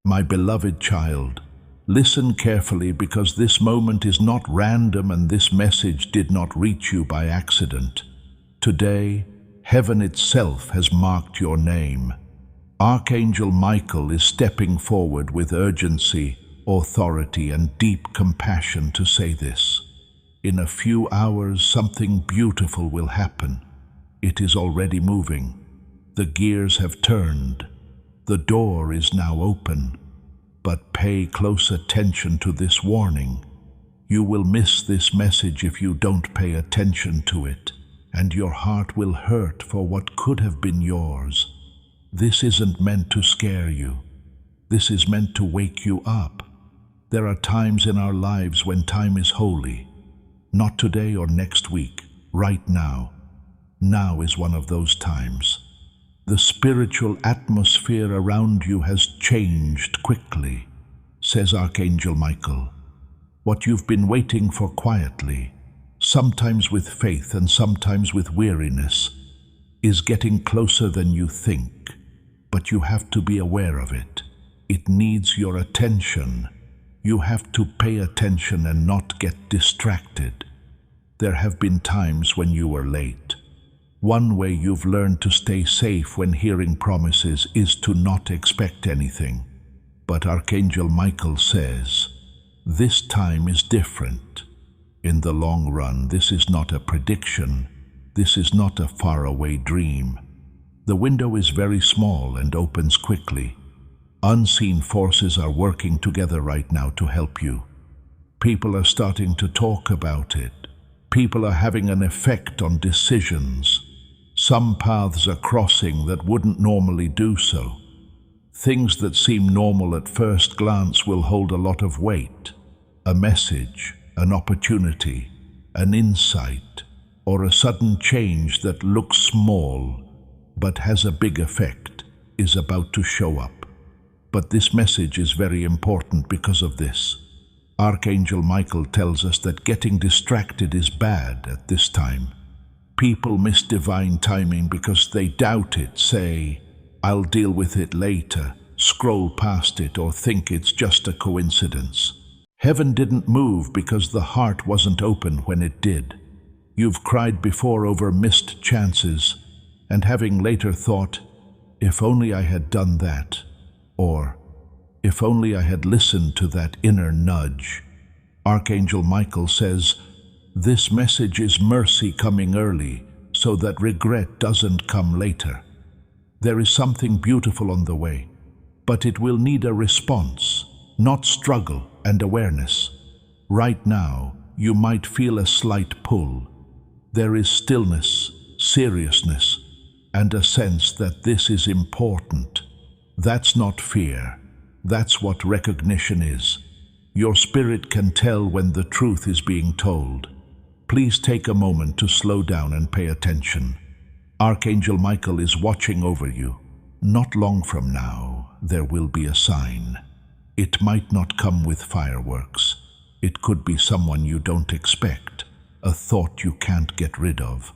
My beloved child, listen carefully because this moment is not random and this message did not reach you by accident. Today, heaven itself has marked your name. Archangel Michael is stepping forward with urgency, authority, and deep compassion to say this. In a few hours, something beautiful will happen. It is already moving. The gears have turned. The door is now open. But pay close attention to this warning. You will miss this message if you don't pay attention to it, and your heart will hurt for what could have been yours. This isn't meant to scare you. This is meant to wake you up. There are times in our lives when time is holy. Not today or next week, right now. Now is one of those times. The spiritual atmosphere around you has changed quickly, says Archangel Michael. What you've been waiting for quietly, sometimes with faith and sometimes with weariness, is getting closer than you think, but you have to be aware of it. It needs your attention. You have to pay attention and not get distracted. There have been times when you were late. One way you've learned to stay safe when hearing promises is to not expect anything. But Archangel Michael says, this time is different. In the long run, this is not a prediction. This is not a faraway dream. The window is very small and opens quickly. Unseen forces are working together right now to help you. People are starting to talk about it. People are having an effect on decisions. Some paths are crossing that wouldn't normally do so. Things that seem normal at first glance will hold a lot of weight. A message, an opportunity, an insight, or a sudden change that looks small but has a big effect is about to show up. But this message is very important because of this. Archangel Michael tells us that getting distracted is bad at this time. People miss divine timing because they doubt it, say, I'll deal with it later, scroll past it, or think it's just a coincidence. Heaven didn't move because the heart wasn't open when it did. You've cried before over missed chances, and having later thought, if only I had done that, or if only I had listened to that inner nudge. Archangel Michael says, this message is mercy coming early so that regret doesn't come later. There is something beautiful on the way, but it will need a response, not struggle and awareness. Right now, you might feel a slight pull. There is stillness, seriousness, and a sense that this is important. That's not fear. That's what recognition is. Your spirit can tell when the truth is being told. Please take a moment to slow down and pay attention. Archangel Michael is watching over you. Not long from now, there will be a sign. It might not come with fireworks. It could be someone you don't expect, a thought you can't get rid of,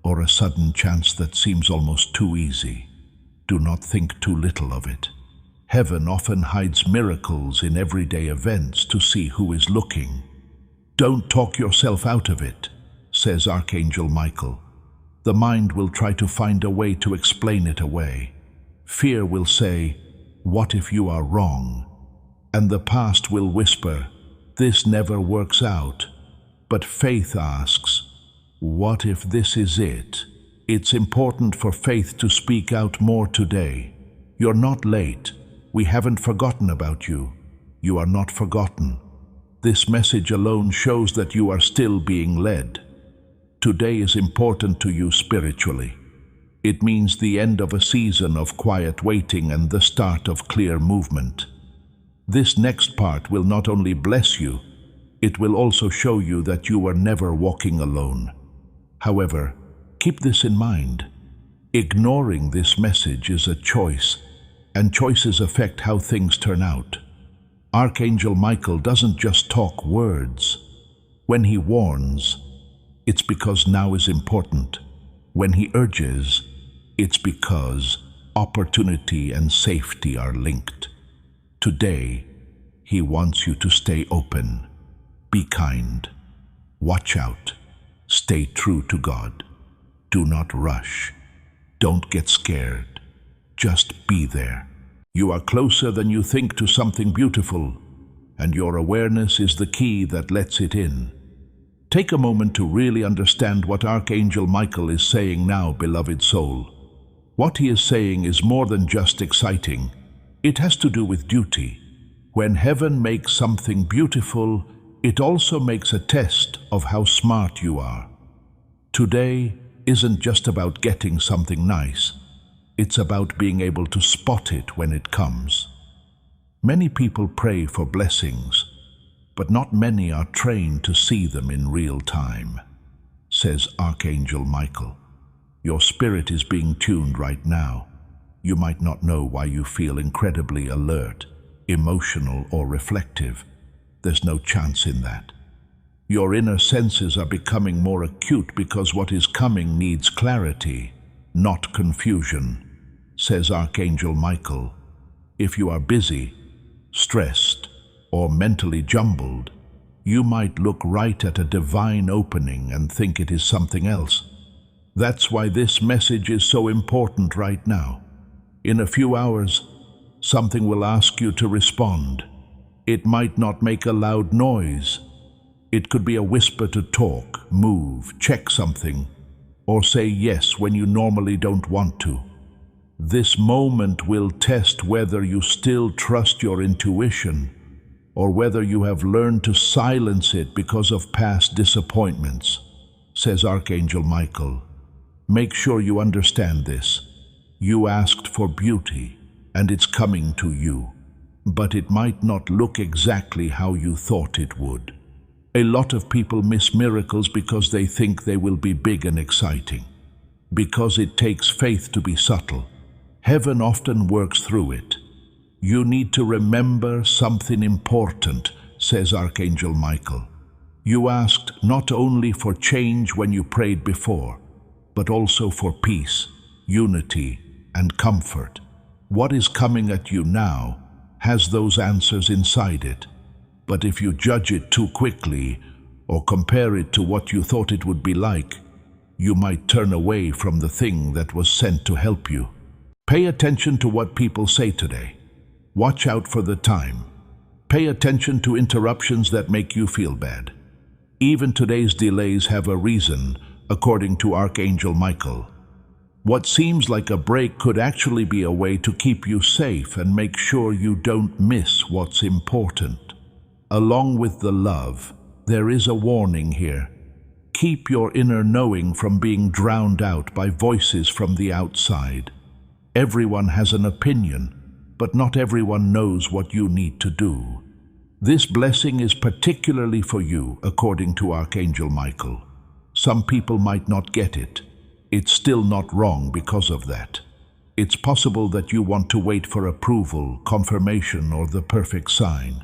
or a sudden chance that seems almost too easy. Do not think too little of it. Heaven often hides miracles in everyday events to see who is looking. Don't talk yourself out of it, says Archangel Michael. The mind will try to find a way to explain it away. Fear will say, what if you are wrong? And the past will whisper, this never works out. But faith asks, what if this is it? It's important for faith to speak out more today. You're not late. We haven't forgotten about you. You are not forgotten. This message alone shows that you are still being led. Today is important to you spiritually. It means the end of a season of quiet waiting and the start of clear movement. This next part will not only bless you, it will also show you that you are never walking alone. However, keep this in mind. Ignoring this message is a choice, and choices affect how things turn out. Archangel Michael doesn't just talk words. When he warns, it's because now is important. When he urges, it's because opportunity and safety are linked. Today, he wants you to stay open, be kind, watch out, stay true to God. Do not rush. Don't get scared. Just be there. You are closer than you think to something beautiful, and your awareness is the key that lets it in. Take a moment to really understand what Archangel Michael is saying now, beloved soul. What he is saying is more than just exciting. It has to do with duty. When heaven makes something beautiful, it also makes a test of how smart you are. Today isn't just about getting something nice. It's about being able to spot it when it comes. Many people pray for blessings, but not many are trained to see them in real time, says Archangel Michael. Your spirit is being tuned right now. You might not know why you feel incredibly alert, emotional, or reflective. There's no chance in that. Your inner senses are becoming more acute because what is coming needs clarity, not confusion, says Archangel Michael. If you are busy, stressed, or mentally jumbled, you might look right at a divine opening and think it is something else. That's why this message is so important right now. In a few hours, something will ask you to respond. It might not make a loud noise. It could be a whisper to talk, move, check something, or say yes when you normally don't want to. This moment will test whether you still trust your intuition or whether you have learned to silence it because of past disappointments, says Archangel Michael. Make sure you understand this. You asked for beauty, and it's coming to you, but it might not look exactly how you thought it would. A lot of people miss miracles because they think they will be big and exciting. Because it takes faith to be subtle, heaven often works through it. You need to remember something important, says Archangel Michael. You asked not only for change when you prayed before, but also for peace, unity, and comfort. What is coming at you now has those answers inside it. But if you judge it too quickly or compare it to what you thought it would be like, you might turn away from the thing that was sent to help you. Pay attention to what people say today. Watch out for the time. Pay attention to interruptions that make you feel bad. Even today's delays have a reason, according to Archangel Michael. What seems like a break could actually be a way to keep you safe and make sure you don't miss what's important. Along with the love, there is a warning here. Keep your inner knowing from being drowned out by voices from the outside. Everyone has an opinion, but not everyone knows what you need to do. This blessing is particularly for you, according to Archangel Michael. Some people might not get it. It's still not wrong because of that. It's possible that you want to wait for approval, confirmation, or the perfect sign.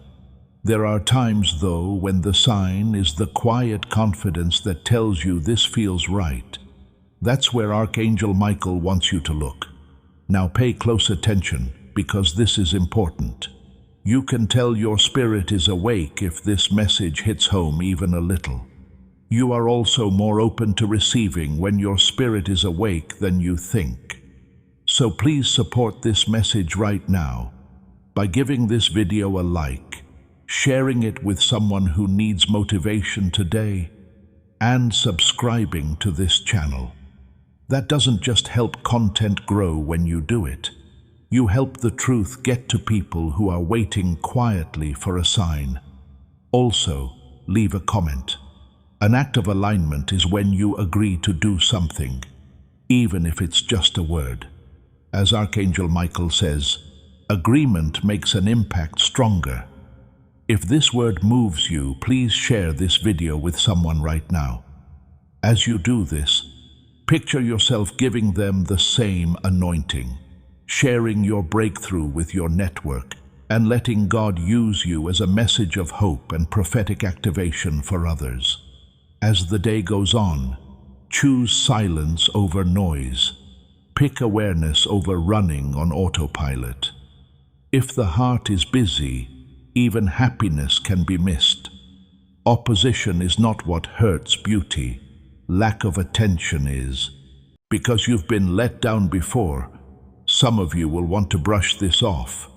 There are times, though, when the sign is the quiet confidence that tells you this feels right. That's where Archangel Michael wants you to look. Now pay close attention, because this is important. You can tell your spirit is awake if this message hits home even a little. You are also more open to receiving when your spirit is awake than you think. So please support this message right now by giving this video a like, sharing it with someone who needs motivation today, and subscribing to this channel. That doesn't just help content grow when you do it. You help the truth get to people who are waiting quietly for a sign. Also, leave a comment. An act of alignment is when you agree to do something, even if it's just a word. As Archangel Michael says, agreement makes an impact stronger. If this word moves you, please share this video with someone right now. As you do this, picture yourself giving them the same anointing, sharing your breakthrough with your network, and letting God use you as a message of hope and prophetic activation for others. As the day goes on, choose silence over noise. Pick awareness over running on autopilot. If the heart is busy, even happiness can be missed. Opposition is not what hurts beauty. Lack of attention is. Because you've been let down before, some of you will want to brush this off.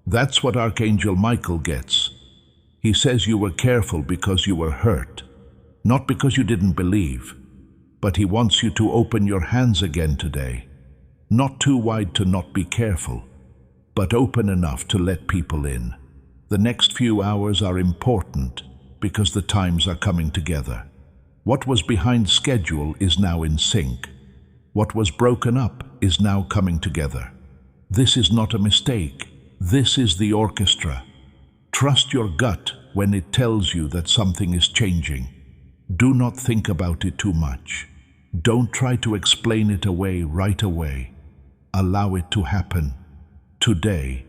That's what Archangel Michael gets. He says you were careful because you were hurt, not because you didn't believe. But he wants you to open your hands again today. Not too wide to not be careful, but open enough to let people in. The next few hours are important because the times are coming together. What was behind schedule is now in sync. What was broken up is now coming together. This is not a mistake. This is the orchestra. Trust your gut when it tells you that something is changing. Do not think about it too much. Don't try to explain it away right away. Allow it to happen. Today,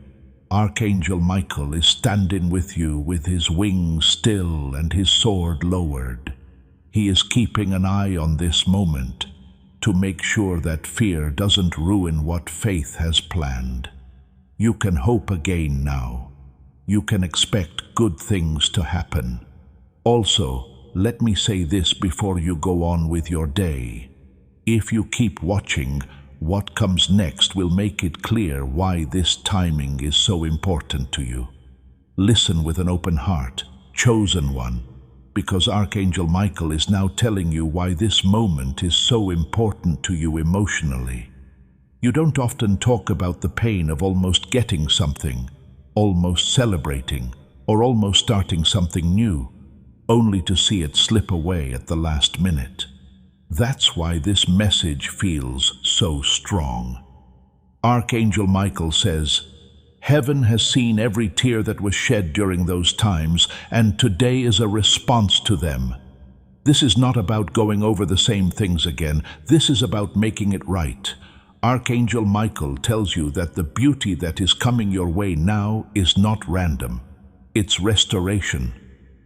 Archangel Michael is standing with you with his wings still and his sword lowered. He is keeping an eye on this moment to make sure that fear doesn't ruin what faith has planned. You can hope again now. You can expect good things to happen. Also, let me say this before you go on with your day. If you keep watching, what comes next will make it clear why this timing is so important to you. Listen with an open heart, chosen one, because Archangel Michael is now telling you why this moment is so important to you emotionally. You don't often talk about the pain of almost getting something, almost celebrating, or almost starting something new, only to see it slip away at the last minute. That's why this message feels so strong. Archangel Michael says, Heaven has seen every tear that was shed during those times, and today is a response to them. This is not about going over the same things again. This is about making it right. Archangel Michael tells you that the beauty that is coming your way now is not random. It's restoration.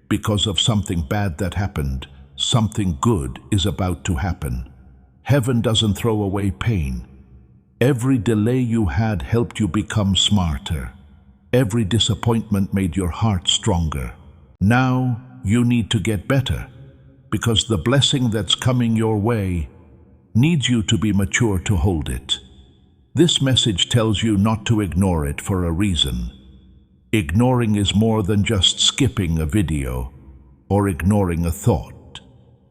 Because of something bad that happened, something good is about to happen. Heaven doesn't throw away pain. Every delay you had helped you become smarter. Every disappointment made your heart stronger. Now you need to get better, because the blessing that's coming your way needs you to be mature to hold it. This message tells you not to ignore it for a reason. Ignoring is more than just skipping a video or ignoring a thought.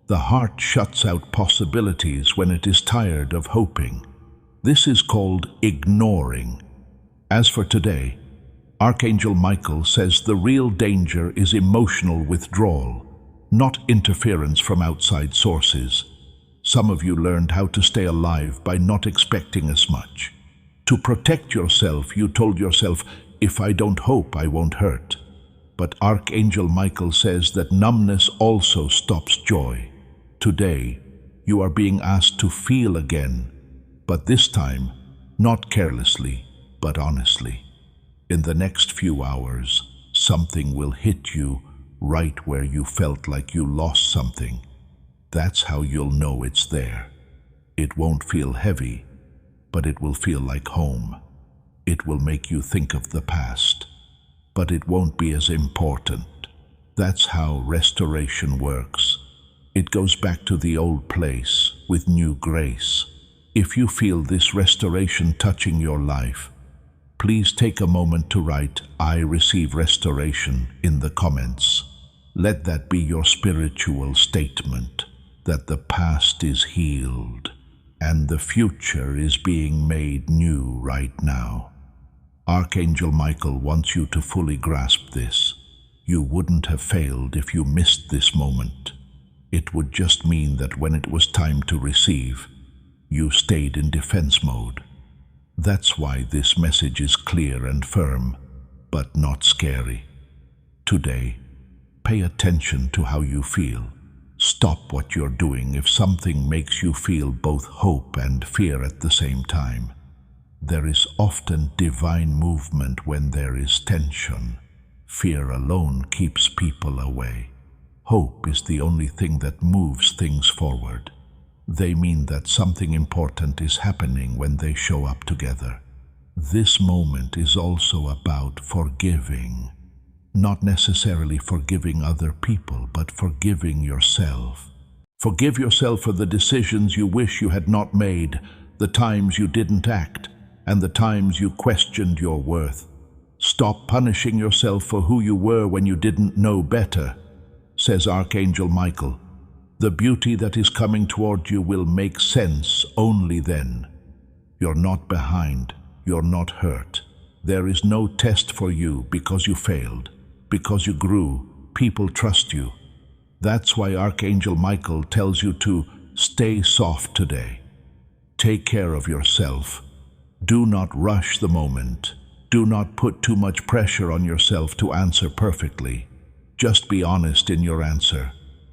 The heart shuts out possibilities when it is tired of hoping. This is called ignoring. As for today, Archangel Michael says the real danger is emotional withdrawal, not interference from outside sources. Some of you learned how to stay alive by not expecting as much. To protect yourself, you told yourself, if I don't hope, I won't hurt. But Archangel Michael says that numbness also stops joy. Today, you are being asked to feel again, but this time, not carelessly, but honestly. In the next few hours, something will hit you right where you felt like you lost something. That's how you'll know it's there. It won't feel heavy, but it will feel like home. It will make you think of the past, but it won't be as important. That's how restoration works. It goes back to the old place with new grace. If you feel this restoration touching your life, please take a moment to write, I receive restoration in the comments. Let that be your spiritual statement that the past is healed and the future is being made new right now. Archangel Michael wants you to fully grasp this. You wouldn't have failed if you missed this moment. It would just mean that when it was time to receive, you stayed in defense mode. That's why this message is clear and firm, but not scary. Today, pay attention to how you feel. Stop what you're doing if something makes you feel both hope and fear at the same time. There is often divine movement when there is tension. Fear alone keeps people away. Hope is the only thing that moves things forward. They mean that something important is happening when they show up together. This moment is also about forgiving. Not necessarily forgiving other people, but forgiving yourself. Forgive yourself for the decisions you wish you had not made, the times you didn't act, and the times you questioned your worth. Stop punishing yourself for who you were when you didn't know better, says Archangel Michael. The beauty that is coming toward you will make sense only then. You're not behind. You're not hurt. There is no test for you because you failed, because you grew. People trust you. That's why Archangel Michael tells you to stay soft today. Take care of yourself. Do not rush the moment. Do not put too much pressure on yourself to answer perfectly. Just be honest in your answer.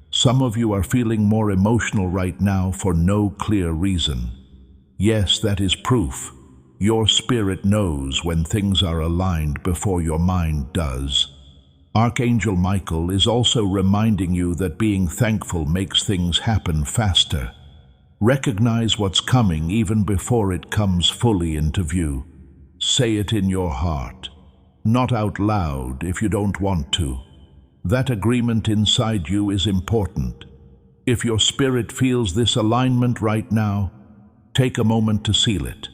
Some of you are feeling more emotional right now for no clear reason. Yes, that is proof. Your spirit knows when things are aligned before your mind does. Archangel Michael is also reminding you that being thankful makes things happen faster. Recognize what's coming even before it comes fully into view. Say it in your heart, not out loud if you don't want to. That agreement inside you is important. If your spirit feels this alignment right now, take a moment to seal it.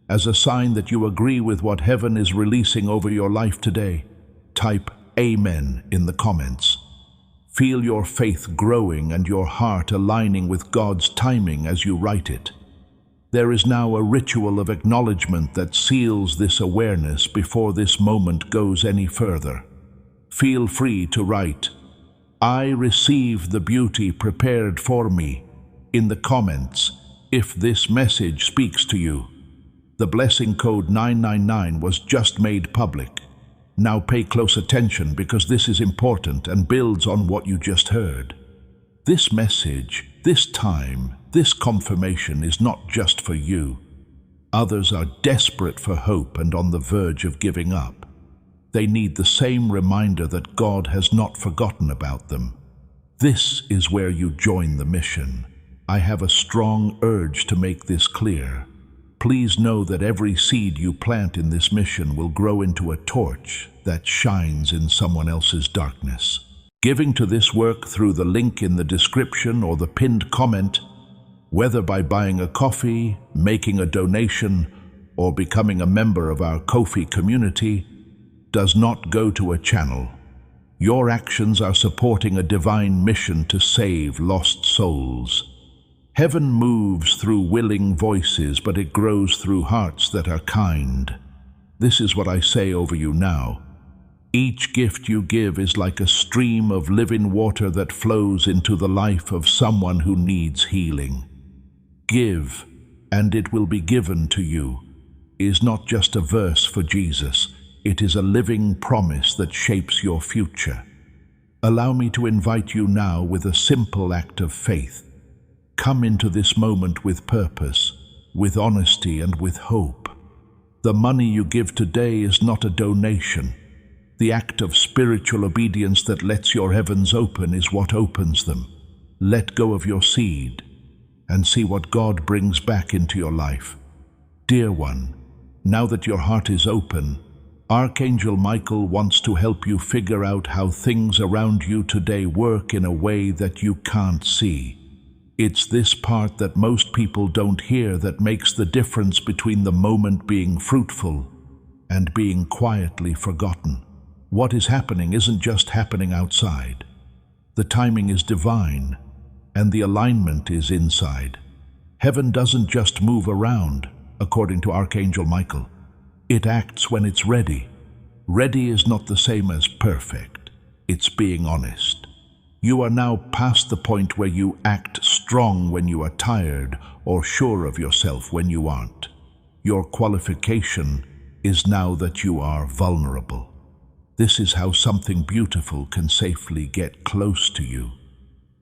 As a sign that you agree with what heaven is releasing over your life today, type Amen in the comments. Feel your faith growing and your heart aligning with God's timing as you write it. There is now a ritual of acknowledgement that seals this awareness before this moment goes any further. Feel free to write, "I receive the beauty prepared for me," in the comments if this message speaks to you. The blessing code 999 was just made public. Now pay close attention because this is important and builds on what you just heard. This message, this time, this confirmation is not just for you. Others are desperate for hope and on the verge of giving up. They need the same reminder that God has not forgotten about them. This is where you join the mission. I have a strong urge to make this clear. Please know that every seed you plant in this mission will grow into a torch that shines in someone else's darkness. Giving to this work through the link in the description or the pinned comment, whether by buying a coffee, making a donation, or becoming a member of our Ko-fi community, does not go to a channel. Your actions are supporting a divine mission to save lost souls. Heaven moves through willing voices, but it grows through hearts that are kind. This is what I say over you now. Each gift you give is like a stream of living water that flows into the life of someone who needs healing. Give, and it will be given to you, is not just a verse for Jesus. It is a living promise that shapes your future. Allow me to invite you now with a simple act of faith. Come into this moment with purpose, with honesty, and with hope. The money you give today is not a donation. The act of spiritual obedience that lets your heavens open is what opens them. Let go of your seed and see what God brings back into your life. Dear one, now that your heart is open, Archangel Michael wants to help you figure out how things around you today work in a way that you can't see. It's this part that most people don't hear that makes the difference between the moment being fruitful and being quietly forgotten. What is happening isn't just happening outside. The timing is divine, and the alignment is inside. Heaven doesn't just move around, according to Archangel Michael. It acts when it's ready. Ready is not the same as perfect. It's being honest. You are now past the point where you act strong when you are tired or sure of yourself when you aren't. Your qualification is now that you are vulnerable. This is how something beautiful can safely get close to you.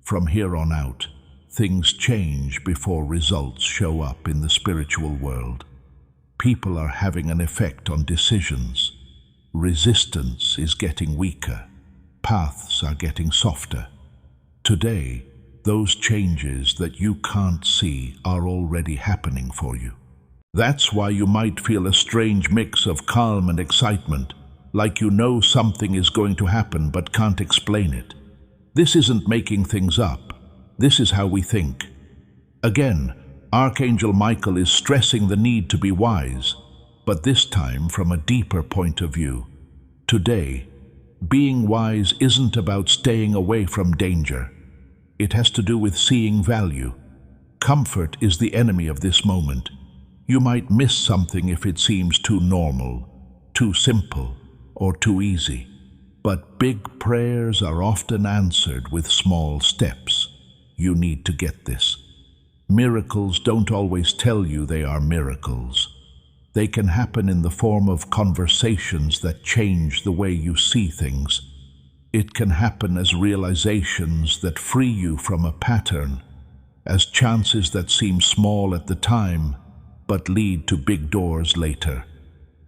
From here on out, things change before results show up in the spiritual world. People are having an effect on decisions. Resistance is getting weaker. Paths are getting softer. Today, those changes that you can't see are already happening for you. That's why you might feel a strange mix of calm and excitement, like you know something is going to happen but can't explain it. This isn't making things up. This is how we think. Again, Archangel Michael is stressing the need to be wise, but this time from a deeper point of view. Today, being wise isn't about staying away from danger. It has to do with seeing value. Comfort is the enemy of this moment. You might miss something if it seems too normal, too simple, or too easy. But big prayers are often answered with small steps. You need to get this. Miracles don't always tell you they are miracles. They can happen in the form of conversations that change the way you see things. It can happen as realizations that free you from a pattern, as chances that seem small at the time, but lead to big doors later.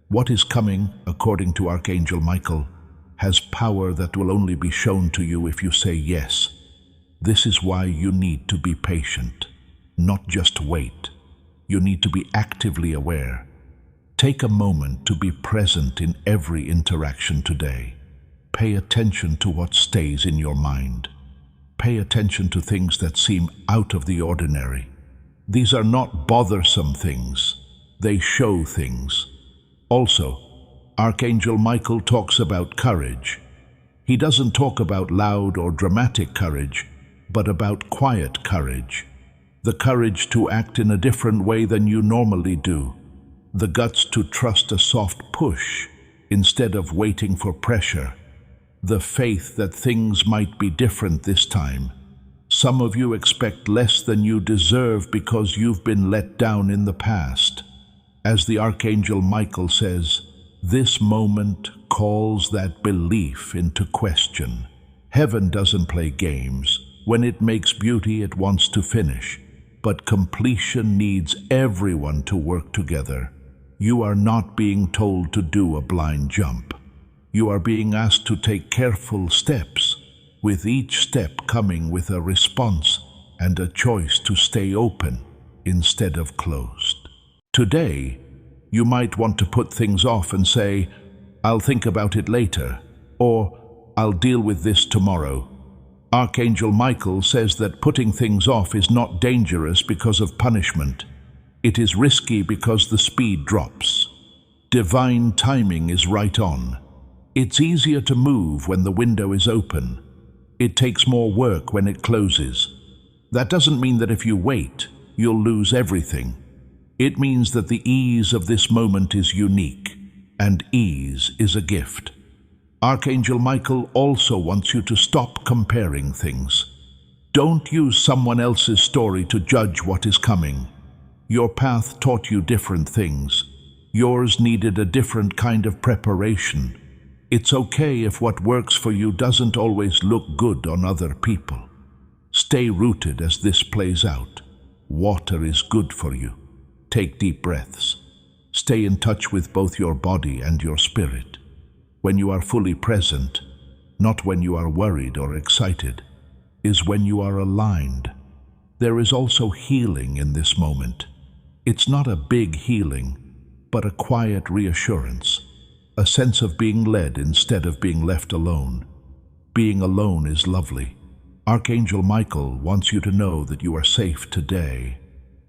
What is coming, according to Archangel Michael, has power that will only be shown to you if you say yes. This is why you need to be patient, not just wait. You need to be actively aware. Take a moment to be present in every interaction today. Pay attention to what stays in your mind. Pay attention to things that seem out of the ordinary. These are not bothersome things. They show things. Also, Archangel Michael talks about courage. He doesn't talk about loud or dramatic courage, but about quiet courage. The courage to act in a different way than you normally do. The guts to trust a soft push instead of waiting for pressure. The faith that things might be different this time. Some of you expect less than you deserve because you've been let down in the past. As the Archangel Michael says, this moment calls that belief into question. Heaven doesn't play games. When it makes beauty, it wants to finish. But completion needs everyone to work together. You are not being told to do a blind jump. You are being asked to take careful steps, with each step coming with a response and a choice to stay open instead of closed. Today, you might want to put things off and say, I'll think about it later, or I'll deal with this tomorrow. Archangel Michael says that putting things off is not dangerous because of punishment. It is risky because the speed drops. Divine timing is right on. It's easier to move when the window is open. It takes more work when it closes. That doesn't mean that if you wait, you'll lose everything. It means that the ease of this moment is unique, and ease is a gift. Archangel Michael also wants you to stop comparing things. Don't use someone else's story to judge what is coming. Your path taught you different things. Yours needed a different kind of preparation. It's okay if what works for you doesn't always look good on other people. Stay rooted as this plays out. Water is good for you. Take deep breaths. Stay in touch with both your body and your spirit. When you are fully present, not when you are worried or excited, is when you are aligned. There is also healing in this moment. It's not a big healing, but a quiet reassurance, a sense of being led instead of being left alone. Being alone is lovely. Archangel Michael wants you to know that you are safe today,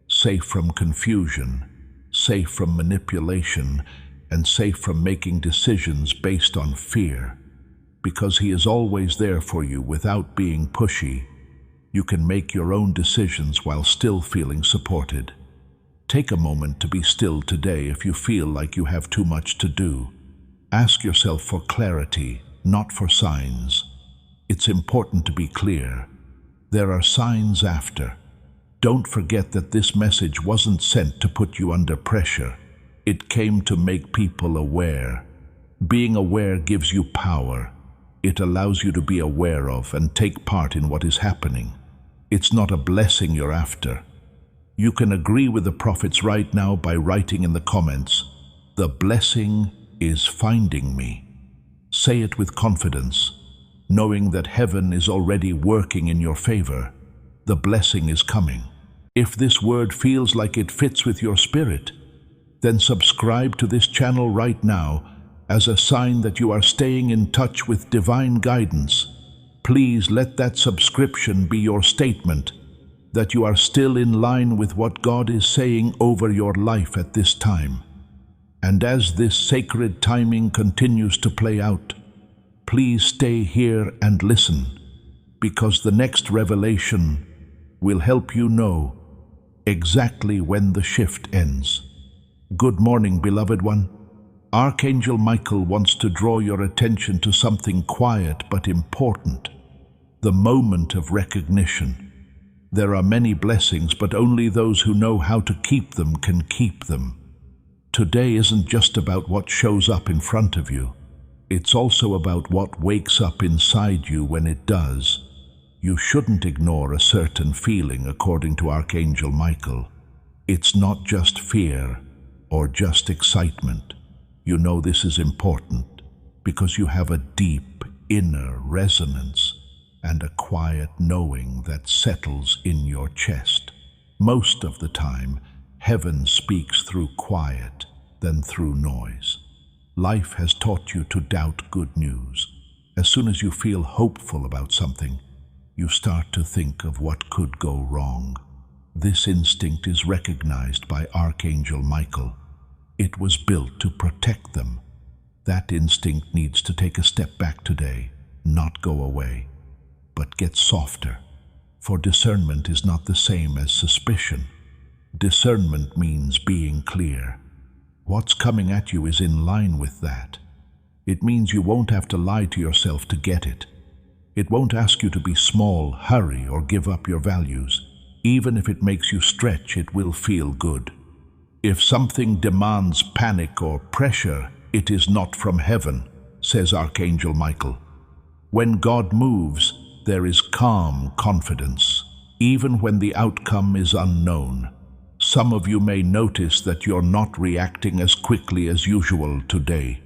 safe from confusion, safe from manipulation, and safe from making decisions based on fear. Because he is always there for you without being pushy, you can make your own decisions while still feeling supported. Take a moment to be still today if you feel like you have too much to do. Ask yourself for clarity, not for signs. It's important to be clear. There are signs after. Don't forget that this message wasn't sent to put you under pressure. It came to make people aware. Being aware gives you power. It allows you to be aware of and take part in what is happening. It's not a blessing you're after. You can agree with the prophets right now by writing in the comments, "The blessing is finding me." Say it with confidence, knowing that heaven is already working in your favor. The blessing is coming. If this word feels like it fits with your spirit, then subscribe to this channel right now as a sign that you are staying in touch with divine guidance. Please let that subscription be your statement that you are still in line with what God is saying over your life at this time. And as this sacred timing continues to play out, please stay here and listen, because the next revelation will help you know exactly when the shift ends. Good morning, beloved one. Archangel Michael wants to draw your attention to something quiet but important: the moment of recognition. There are many blessings, but only those who know how to keep them can keep them. Today isn't just about what shows up in front of you. It's also about what wakes up inside you when it does. You shouldn't ignore a certain feeling, according to Archangel Michael. It's not just fear or just excitement. You know this is important because you have a deep inner resonance and a quiet knowing that settles in your chest. Most of the time, heaven speaks through quiet than through noise. Life has taught you to doubt good news. As soon as you feel hopeful about something, you start to think of what could go wrong. This instinct is recognized by Archangel Michael. It was built to protect them. That instinct needs to take a step back today, not go away, but get softer. For discernment is not the same as suspicion. Discernment means being clear. What's coming at you is in line with that. It means you won't have to lie to yourself to get it. It won't ask you to be small, hurry, or give up your values. Even if it makes you stretch, it will feel good. If something demands panic or pressure, it is not from heaven, says Archangel Michael. When God moves, there is calm confidence, even when the outcome is unknown. Some of you may notice that you're not reacting as quickly as usual today.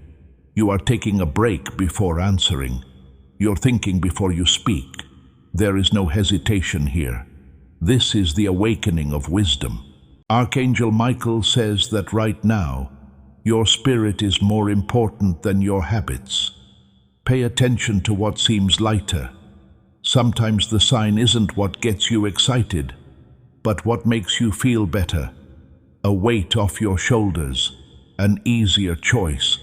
You are taking a break before answering. You're thinking before you speak. There is no hesitation here. This is the awakening of wisdom. Archangel Michael says that right now, your spirit is more important than your habits. Pay attention to what seems lighter. Sometimes the sign isn't what gets you excited, but what makes you feel better. A weight off your shoulders, an easier choice,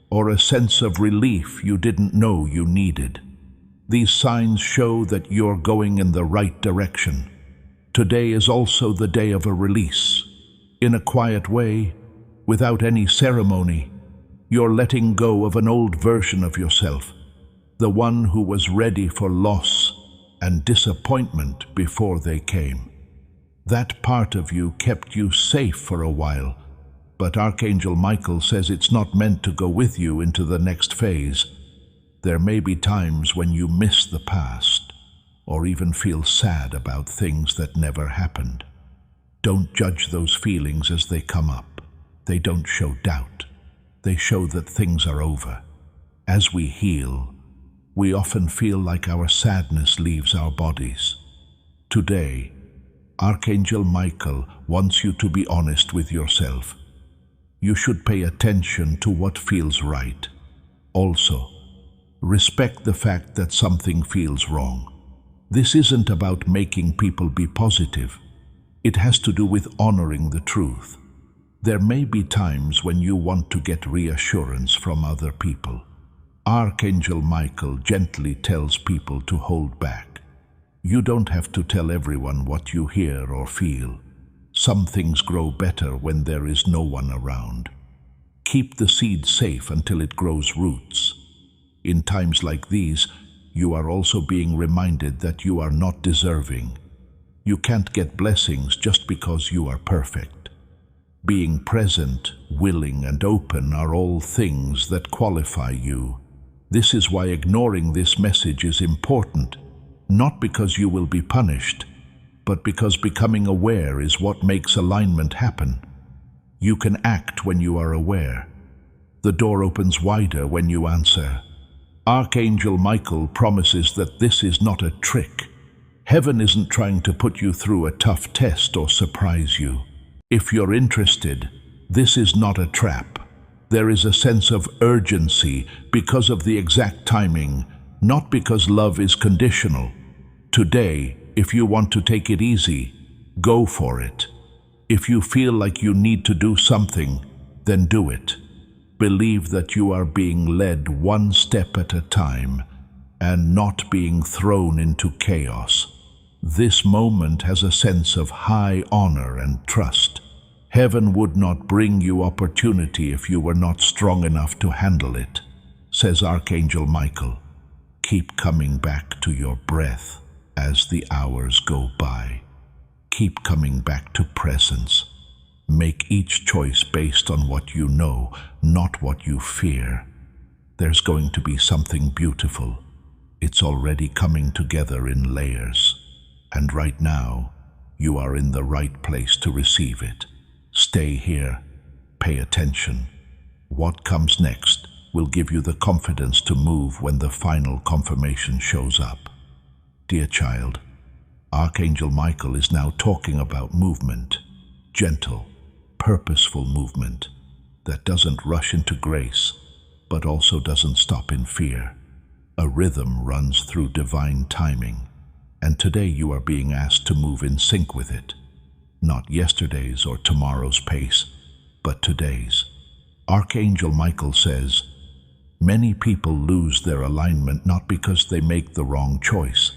or a sense of relief you didn't know you needed. These signs show that you're going in the right direction. Today is also the day of a release. In a quiet way, without any ceremony, you're letting go of an old version of yourself, the one who was ready for loss and disappointment before they came. That part of you kept you safe for a while, but Archangel Michael says it's not meant to go with you into the next phase. There may be times when you miss the past, or even feel sad about things that never happened. Don't judge those feelings as they come up. They don't show doubt. They show that things are over. As we heal, we often feel like our sadness leaves our bodies. Today, Archangel Michael wants you to be honest with yourself. You should pay attention to what feels right. Also, respect the fact that something feels wrong. This isn't about making people be positive. It has to do with honoring the truth. There may be times when you want to get reassurance from other people. Archangel Michael gently tells people to hold back. You don't have to tell everyone what you hear or feel. Some things grow better when there is no one around. Keep the seed safe until it grows roots. In times like these, you are also being reminded that you are not deserving. You can't get blessings just because you are perfect. Being present, willing, and open are all things that qualify you. This is why ignoring this message is important, not because you will be punished, but because becoming aware is what makes alignment happen. You can act when you are aware. The door opens wider when you answer. Archangel Michael promises that this is not a trick. Heaven isn't trying to put you through a tough test or surprise you. If you're interested, This is not a trap. There is a sense of urgency because of the exact timing, not because love is conditional. Today, if you want to take it easy, go for it. If you feel like you need to do something, then do it. Believe that you are being led one step at a time and not being thrown into chaos. This moment has a sense of high honor and trust. Heaven would not bring you opportunity if you were not strong enough to handle it, says Archangel Michael. Keep coming back to your breath as the hours go by. Keep coming back to presence. Make each choice based on what you know, not what you fear. There's going to be something beautiful. It's already coming together in layers. And right now, you are in the right place to receive it. Stay here. Pay attention. What comes next will give you the confidence to move when the final confirmation shows up. Dear child, Archangel Michael is now talking about movement, gentle, purposeful movement that doesn't rush into grace, but also doesn't stop in fear. A rhythm runs through divine timing, and today you are being asked to move in sync with it. Not yesterday's or tomorrow's pace, but today's. Archangel Michael says, many people lose their alignment not because they make the wrong choice,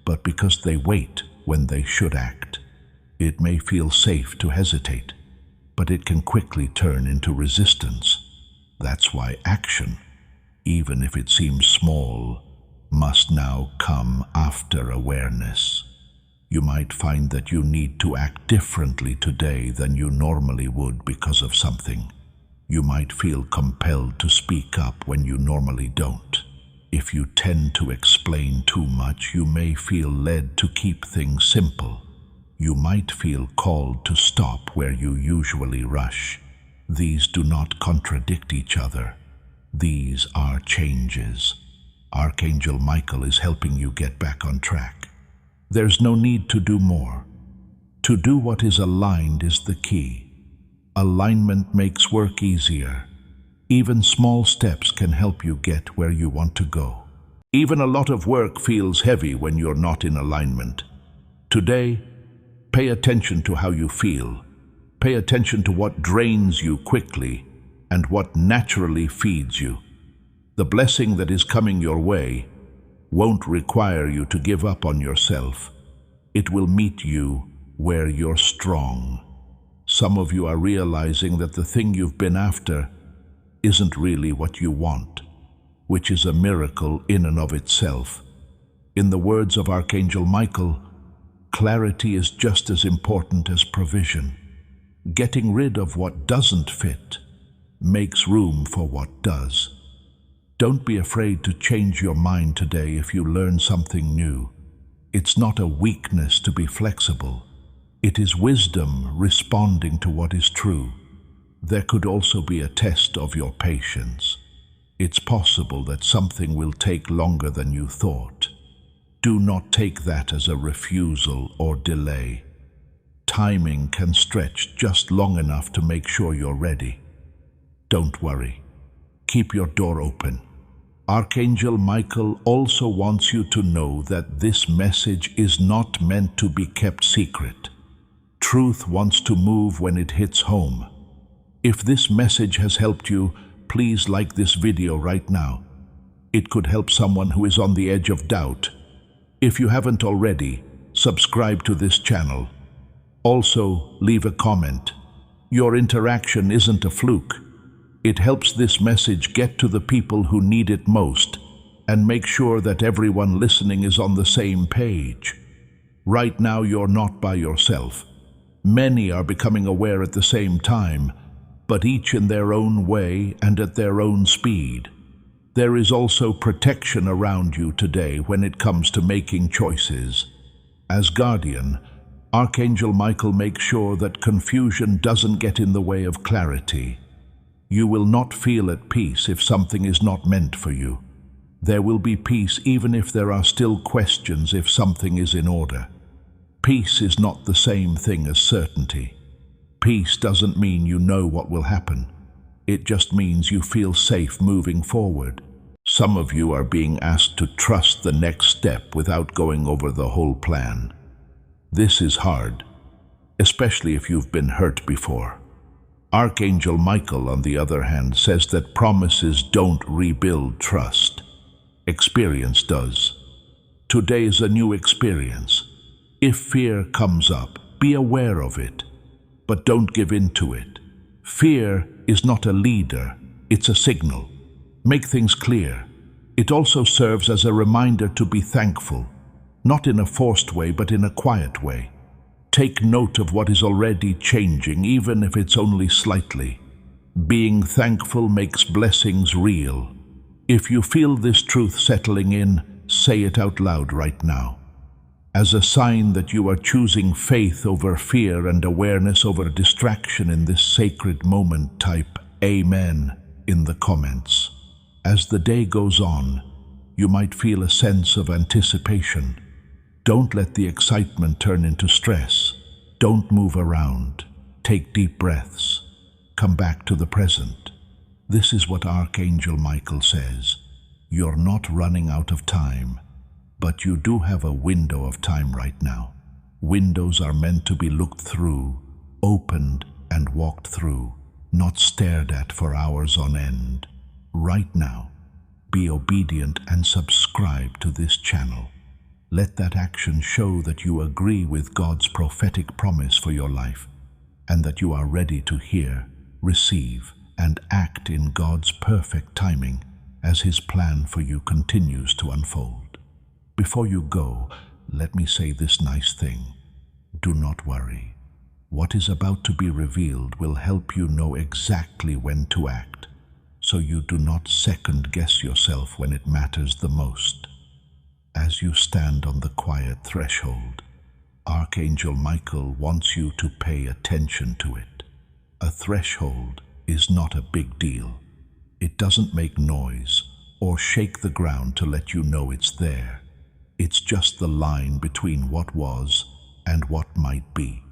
but because they wait when they should act. It may feel safe to hesitate, but it can quickly turn into resistance. That's why action, even if it seems small, must now come after awareness. You might find that you need to act differently today than you normally would because of something. You might feel compelled to speak up when you normally don't. If you tend to explain too much, you may feel led to keep things simple. You might feel called to stop where you usually rush. These do not contradict each other. These are changes. Archangel Michael is helping you get back on track. There's no need to do more. To do what is aligned is the key. Alignment makes work easier. Even small steps can help you get where you want to go. Even a lot of work feels heavy when you're not in alignment. Today, pay attention to how you feel. Pay attention to what drains you quickly and what naturally feeds you. The blessing that is coming your way won't require you to give up on yourself. It will meet you where you're strong. Some of you are realizing that the thing you've been after isn't really what you want, which is a miracle in and of itself. In the words of Archangel Michael, clarity is just as important as provision. Getting rid of what doesn't fit makes room for what does. Don't be afraid to change your mind today if you learn something new. It's not a weakness to be flexible. It is wisdom responding to what is true. There could also be a test of your patience. It's possible that something will take longer than you thought. Do not take that as a refusal or delay. Timing can stretch just long enough to make sure you're ready. Don't worry. Keep your door open. Archangel Michael also wants you to know that this message is not meant to be kept secret. Truth wants to move when it hits home. If this message has helped you, please like this video right now. It could help someone who is on the edge of doubt. If you haven't already, subscribe to this channel. Also, leave a comment. Your interaction isn't a fluke. It helps this message get to the people who need it most and make sure that everyone listening is on the same page. Right now, you're not by yourself. Many are becoming aware at the same time, but each in their own way and at their own speed. There is also protection around you today when it comes to making choices. As guardian, Archangel Michael makes sure that confusion doesn't get in the way of clarity. You will not feel at peace if something is not meant for you. There will be peace even if there are still questions if something is in order. Peace is not the same thing as certainty. Peace doesn't mean you know what will happen. It just means you feel safe moving forward. Some of you are being asked to trust the next step without going over the whole plan. This is hard, especially if you've been hurt before. Archangel Michael, on the other hand, says that promises don't rebuild trust. Experience does. Today is a new experience. If fear comes up, be aware of it, but don't give in to it. Fear is not a leader, it's a signal. Make things clear. It also serves as a reminder to be thankful, not in a forced way, but in a quiet way. Take note of what is already changing, even if it's only slightly. Being thankful makes blessings real. If you feel this truth settling in, say it out loud right now. As a sign that you are choosing faith over fear and awareness over distraction in this sacred moment, type Amen in the comments. As the day goes on, you might feel a sense of anticipation. Don't let the excitement turn into stress. Don't move around. Take deep breaths. Come back to the present. This is what Archangel Michael says. You're not running out of time, but you do have a window of time right now. Windows are meant to be looked through, opened and walked through, not stared at for hours on end. Right now, be obedient and subscribe to this channel. Let that action show that you agree with God's prophetic promise for your life, and that you are ready to hear, receive, and act in God's perfect timing as His plan for you continues to unfold. Before you go, let me say this nice thing. Do not worry. What is about to be revealed will help you know exactly when to act, so you do not second-guess yourself when it matters the most. As you stand on the quiet threshold, Archangel Michael wants you to pay attention to it. A threshold is not a big deal. It doesn't make noise or shake the ground to let you know it's there. It's just the line between what was and what might be.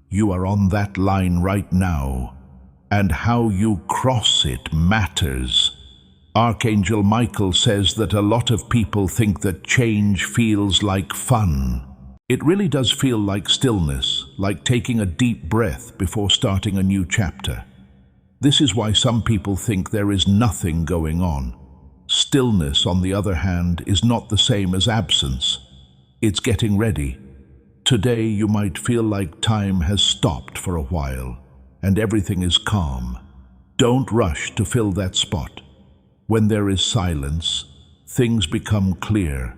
You are on that line right now, and how you cross it matters. Archangel Michael says that a lot of people think that change feels like fun. It really does feel like stillness, like taking a deep breath before starting a new chapter. This is why some people think there is nothing going on. Stillness, on the other hand, is not the same as absence. It's getting ready. Today you might feel like time has stopped for a while, and everything is calm. Don't rush to fill that spot. When there is silence, things become clear.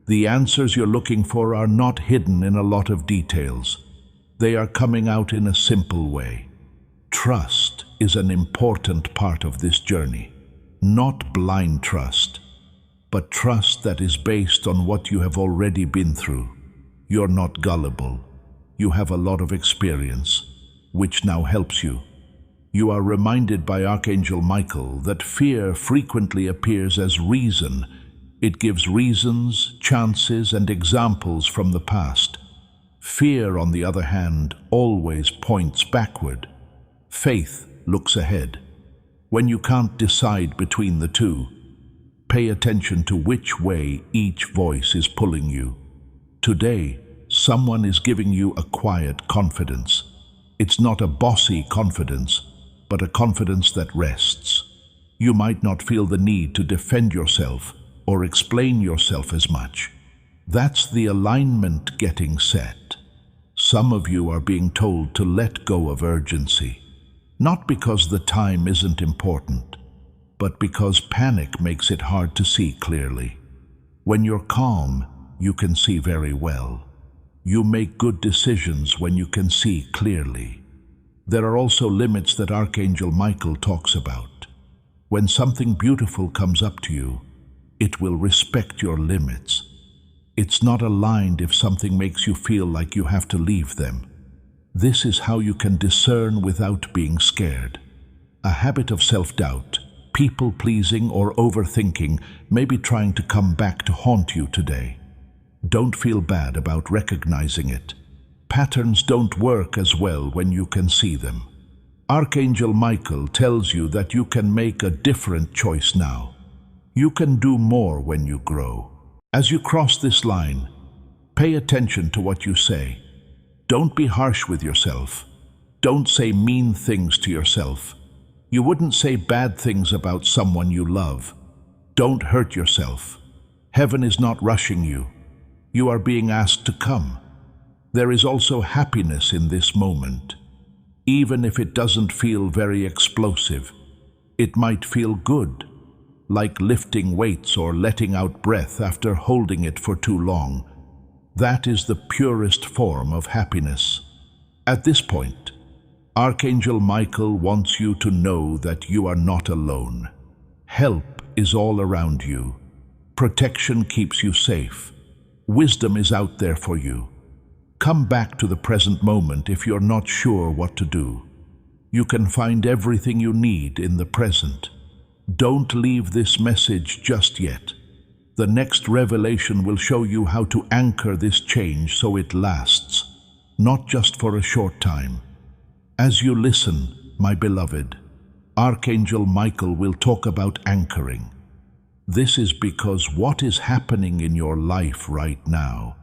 The answers you're looking for are not hidden in a lot of details. They are coming out in a simple way. Trust is an important part of this journey. Not blind trust, but trust that is based on what you have already been through. You're not gullible. You have a lot of experience, which now helps you. You are reminded by Archangel Michael that fear frequently appears as reason. It gives reasons, chances, and examples from the past. Fear, on the other hand, always points backward. Faith looks ahead. When you can't decide between the two, pay attention to which way each voice is pulling you. Today, someone is giving you a quiet confidence. It's not a bossy confidence, but a confidence that rests. You might not feel the need to defend yourself or explain yourself as much. That's the alignment getting set. Some of you are being told to let go of urgency, not because the time isn't important, but because panic makes it hard to see clearly. When you're calm, you can see very well. You make good decisions when you can see clearly. There are also limits that Archangel Michael talks about. When something beautiful comes up to you, it will respect your limits. It's not aligned if something makes you feel like you have to leave them. This is how you can discern without being scared. A habit of self-doubt, people-pleasing, or overthinking may be trying to come back to haunt you today. Don't feel bad about recognizing it. Patterns don't work as well when you can see them. Archangel Michael tells you that you can make a different choice now. You can do more when you grow. As you cross this line, pay attention to what you say. Don't be harsh with yourself. Don't say mean things to yourself. You wouldn't say bad things about someone you love. Don't hurt yourself. Heaven is not rushing you. You are being asked to come. There is also happiness in this moment. Even if it doesn't feel very explosive, it might feel good, like lifting weights or letting out breath after holding it for too long. That is the purest form of happiness. At this point, Archangel Michael wants you to know that you are not alone. Help is all around you. Protection keeps you safe. Wisdom is out there for you. Come back to the present moment if you're not sure what to do. You can find everything you need in the present. Don't leave this message just yet. The next revelation will show you how to anchor this change so it lasts, not just for a short time. As you listen, my beloved, Archangel Michael will talk about anchoring. This is because what is happening in your life right now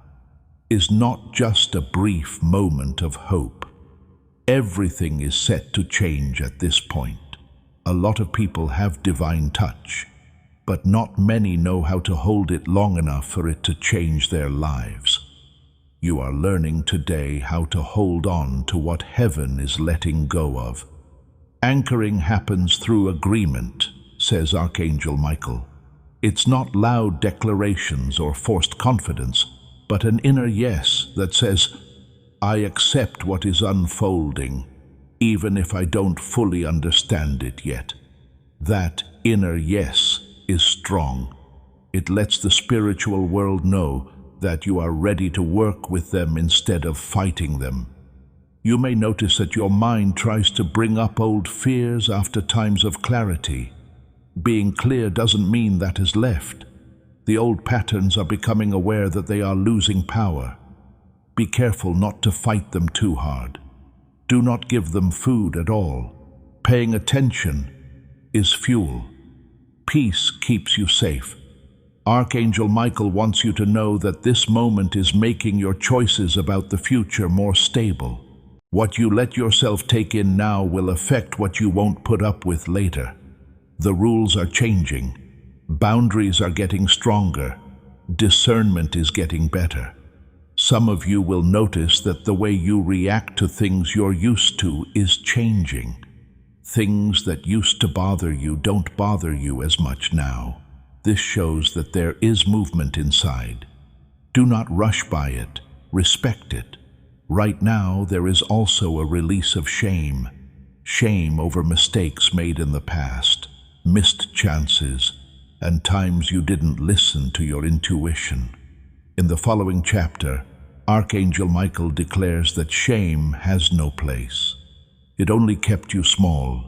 is not just a brief moment of hope. Everything is set to change at this point. A lot of people have divine touch, but not many know how to hold it long enough for it to change their lives. You are learning today how to hold on to what heaven is letting go of. Anchoring happens through agreement, says Archangel Michael. It's not loud declarations or forced confidence, but an inner yes that says, I accept what is unfolding, even if I don't fully understand it yet. That inner yes is strong. It lets the spiritual world know that you are ready to work with them instead of fighting them. You may notice that your mind tries to bring up old fears after times of clarity. Being clear doesn't mean that is left. The old patterns are becoming aware that they are losing power. Be careful not to fight them too hard. Do not give them food at all. Paying attention is fuel. Peace keeps you safe. Archangel Michael wants you to know that this moment is making your choices about the future more stable. What you let yourself take in now will affect what you won't put up with later. The rules are changing. Boundaries are getting stronger. Discernment is getting better. Some of you will notice that the way you react to things you're used to is changing. Things that used to bother you don't bother you as much now. This shows that there is movement inside. Do not rush by it. Respect it. Right now, there is also a release of shame. Shame over mistakes made in the past, missed chances, and times you didn't listen to your intuition. In the following chapter, Archangel Michael declares that shame has no place. It only kept you small.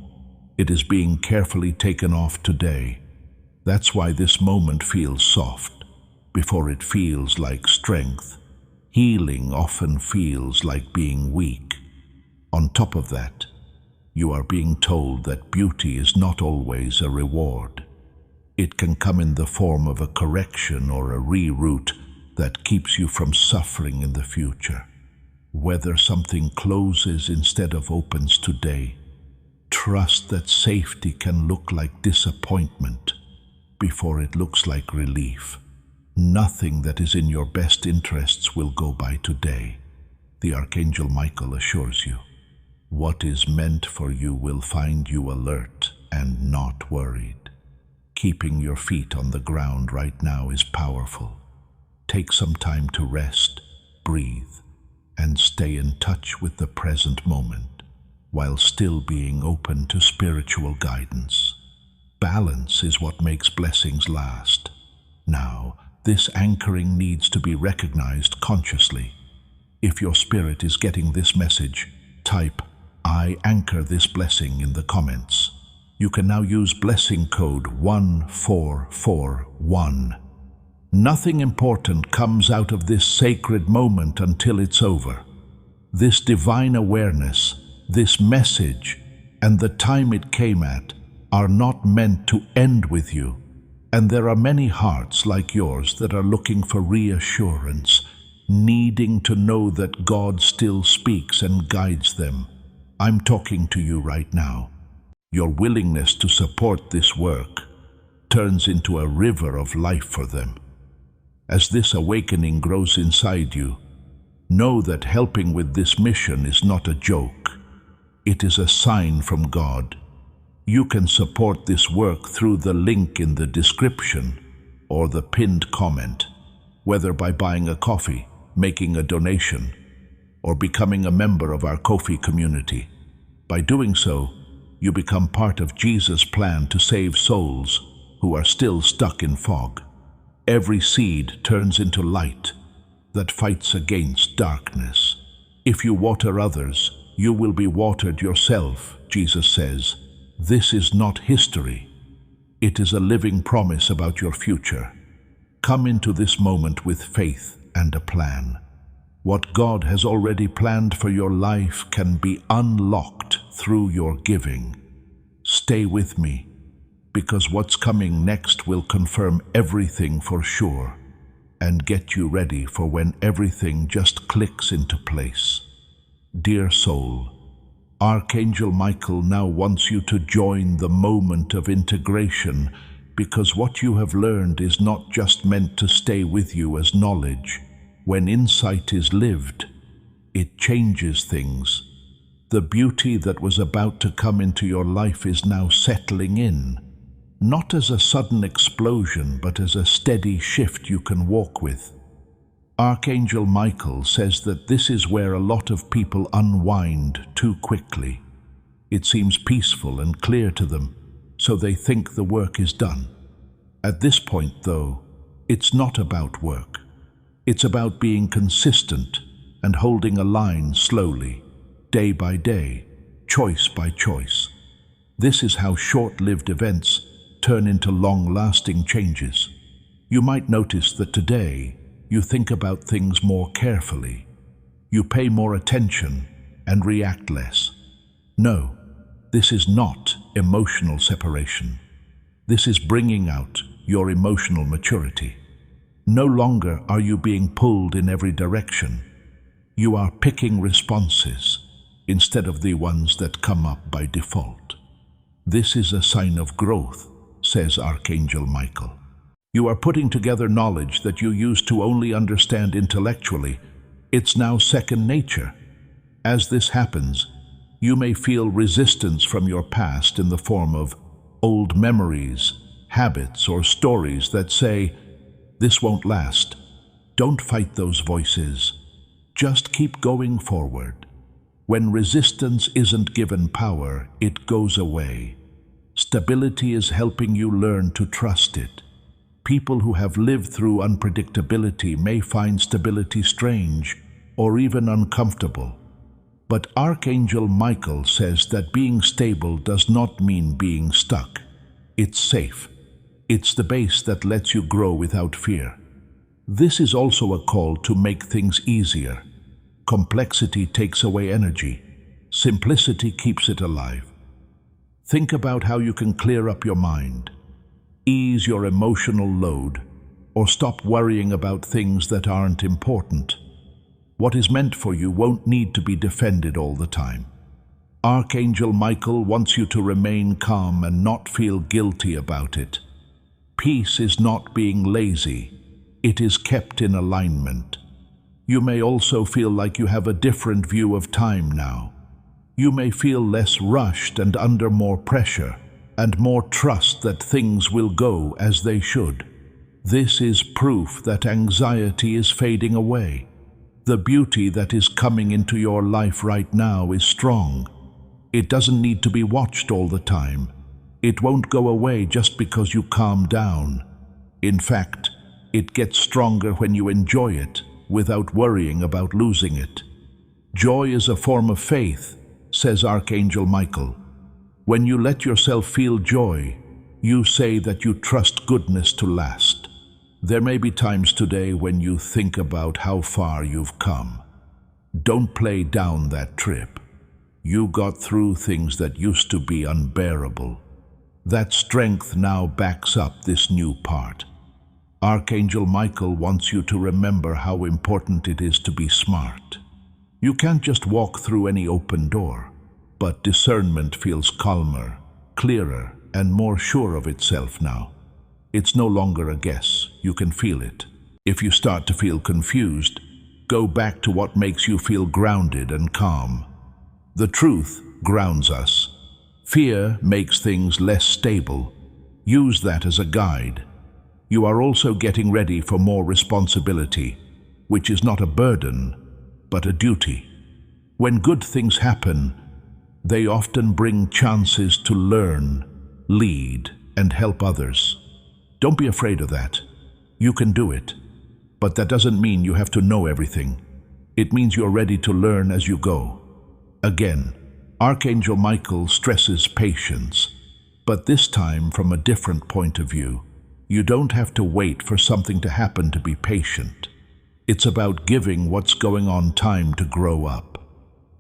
It is being carefully taken off today. That's why this moment feels soft, before it feels like strength. Healing often feels like being weak. On top of that, you are being told that beauty is not always a reward. It can come in the form of a correction or a reroute that keeps you from suffering in the future. Whether something closes instead of opens today, trust that safety can look like disappointment before it looks like relief. Nothing that is in your best interests will go by today. The Archangel Michael assures you. What is meant for you will find you alert and not worried. Keeping your feet on the ground right now is powerful. Take some time to rest, breathe, and stay in touch with the present moment, while still being open to spiritual guidance. Balance is what makes blessings last. Now, this anchoring needs to be recognized consciously. If your spirit is getting this message, type, I anchor this blessing in the comments. You can now use blessing code 1441. Nothing important comes out of this sacred moment until it's over. This divine awareness, this message, and the time it came at are not meant to end with you. And there are many hearts like yours that are looking for reassurance, needing to know that God still speaks and guides them. I'm talking to you right now. Your willingness to support this work turns into a river of life for them. As this awakening grows inside you, know that helping with this mission is not a joke. It is a sign from God. You can support this work through the link in the description or the pinned comment, whether by buying a coffee, making a donation, or becoming a member of our Ko-fi community. By doing so, you become part of Jesus' plan to save souls who are still stuck in fog. Every seed turns into light that fights against darkness. If you water others, you will be watered yourself, Jesus says. This is not history. It is a living promise about your future. Come into this moment with faith and a plan. What God has already planned for your life can be unlocked through your giving. Stay with me, because what's coming next will confirm everything for sure and get you ready for when everything just clicks into place. Dear soul, Archangel Michael now wants you to join the moment of integration, because what you have learned is not just meant to stay with you as knowledge. When insight is lived, it changes things. The beauty that was about to come into your life is now settling in, not as a sudden explosion, but as a steady shift you can walk with. Archangel Michael says that this is where a lot of people unwind too quickly. It seems peaceful and clear to them, so they think the work is done. At this point, though, it's not about work. It's about being consistent and holding a line slowly, day by day, choice by choice. This is how short-lived events turn into long-lasting changes. You might notice that today you think about things more carefully. You pay more attention and react less. No, this is not emotional separation. This is bringing out your emotional maturity. No longer are you being pulled in every direction. You are picking responses instead of the ones that come up by default. This is a sign of growth, says Archangel Michael. You are putting together knowledge that you used to only understand intellectually. It's now second nature. As this happens, you may feel resistance from your past in the form of old memories, habits, or stories that say, "This won't last." Don't fight those voices. Just keep going forward. When resistance isn't given power, it goes away. Stability is helping you learn to trust it. People who have lived through unpredictability may find stability strange or even uncomfortable. But Archangel Michael says that being stable does not mean being stuck. It's safe. It's the base that lets you grow without fear. This is also a call to make things easier. Complexity takes away energy. Simplicity keeps it alive. Think about how you can clear up your mind, ease your emotional load, or stop worrying about things that aren't important. What is meant for you won't need to be defended all the time. Archangel Michael wants you to remain calm and not feel guilty about it. Peace is not being lazy. It is kept in alignment. You may also feel like you have a different view of time now. You may feel less rushed and under more pressure, and more trust that things will go as they should. This is proof that anxiety is fading away. The beauty that is coming into your life right now is strong. It doesn't need to be watched all the time. It won't go away just because you calm down. In fact, it gets stronger when you enjoy it without worrying about losing it. Joy is a form of faith, says Archangel Michael. When you let yourself feel joy, you say that you trust goodness to last. There may be times today when you think about how far you've come. Don't play down that trip. You got through things that used to be unbearable. That strength now backs up this new part. Archangel Michael wants you to remember how important it is to be smart. You can't just walk through any open door, but discernment feels calmer, clearer, and more sure of itself now. It's no longer a guess, you can feel it. If you start to feel confused, go back to what makes you feel grounded and calm. The truth grounds us. Fear makes things less stable. Use that as a guide. You are also getting ready for more responsibility, which is not a burden, but a duty. When good things happen, they often bring chances to learn, lead, and help others. Don't be afraid of that. You can do it. But that doesn't mean you have to know everything. It means you're ready to learn as you go. Again, Archangel Michael stresses patience, but this time from a different point of view. You don't have to wait for something to happen to be patient. It's about giving what's going on time to grow up.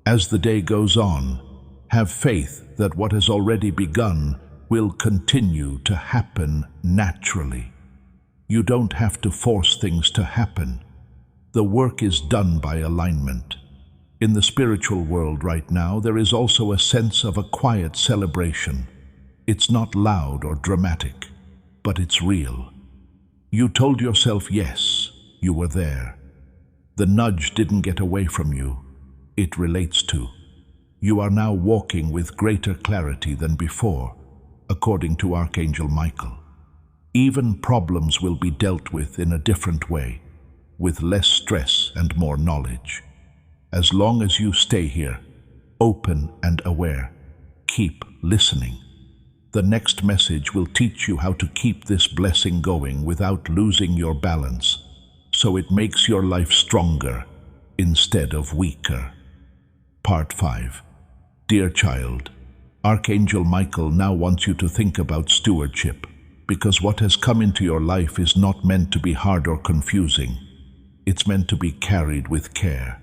As the day goes on, have faith that what has already begun will continue to happen naturally. You don't have to force things to happen. The work is done by alignment. In the spiritual world right now, there is also a sense of a quiet celebration. It's not loud or dramatic, but it's real. You told yourself yes, you were there. The nudge didn't get away from you. It relates to. You are now walking with greater clarity than before, according to Archangel Michael. Even problems will be dealt with in a different way, with less stress and more knowledge. As long as you stay here, open and aware, keep listening. The next message will teach you how to keep this blessing going without losing your balance, so it makes your life stronger instead of weaker. Part 5. Dear child, Archangel Michael now wants you to think about stewardship, because what has come into your life is not meant to be hard or confusing. It's meant to be carried with care.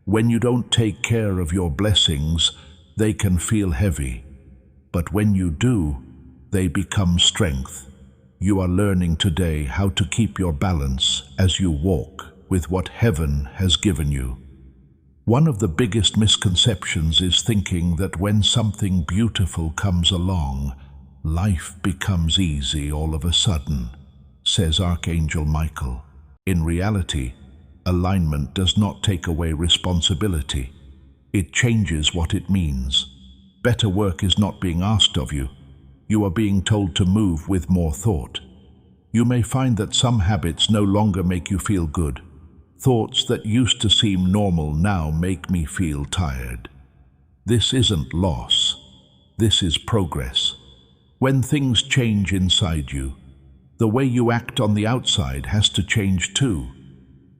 When you don't take care of your blessings, they can feel heavy. But when you do, they become strength. You are learning today how to keep your balance as you walk with what heaven has given you. One of the biggest misconceptions is thinking that when something beautiful comes along, life becomes easy all of a sudden, says Archangel Michael. In reality, alignment does not take away responsibility. It changes what it means. Better work is not being asked of you. You are being told to move with more thought. You may find that some habits no longer make you feel good. Thoughts that used to seem normal now make me feel tired. This isn't loss. This is progress. When things change inside you, the way you act on the outside has to change too.